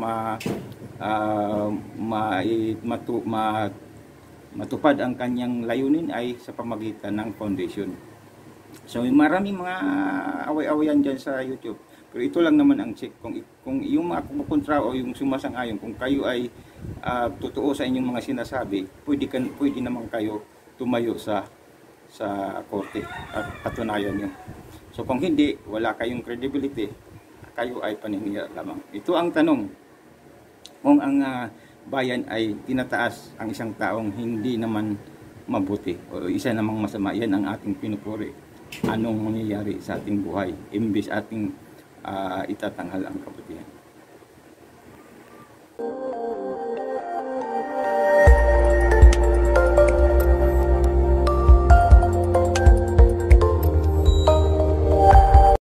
matupad ang kanyang layunin ay sa pamagitan ng foundation. So maraming mga away-awayan dyan sa YouTube. Pero ito lang naman ang check. Kung yung mga kumukontra o yung sumasang-ayon, kung kayo ay totoo sa inyong mga sinasabi, pwede naman kayo tumayo sa korte at patunayan nyo. So kung hindi, wala kayong credibility, kayo ay paninira lamang. Ito ang tanong, kung ang bayan ay tinataas ang isang taong hindi naman mabuti o isa namang masama, yan ang ating pinupuri. Anong mangyayari sa ating buhay imbis ating itatanghal ang kabutihan?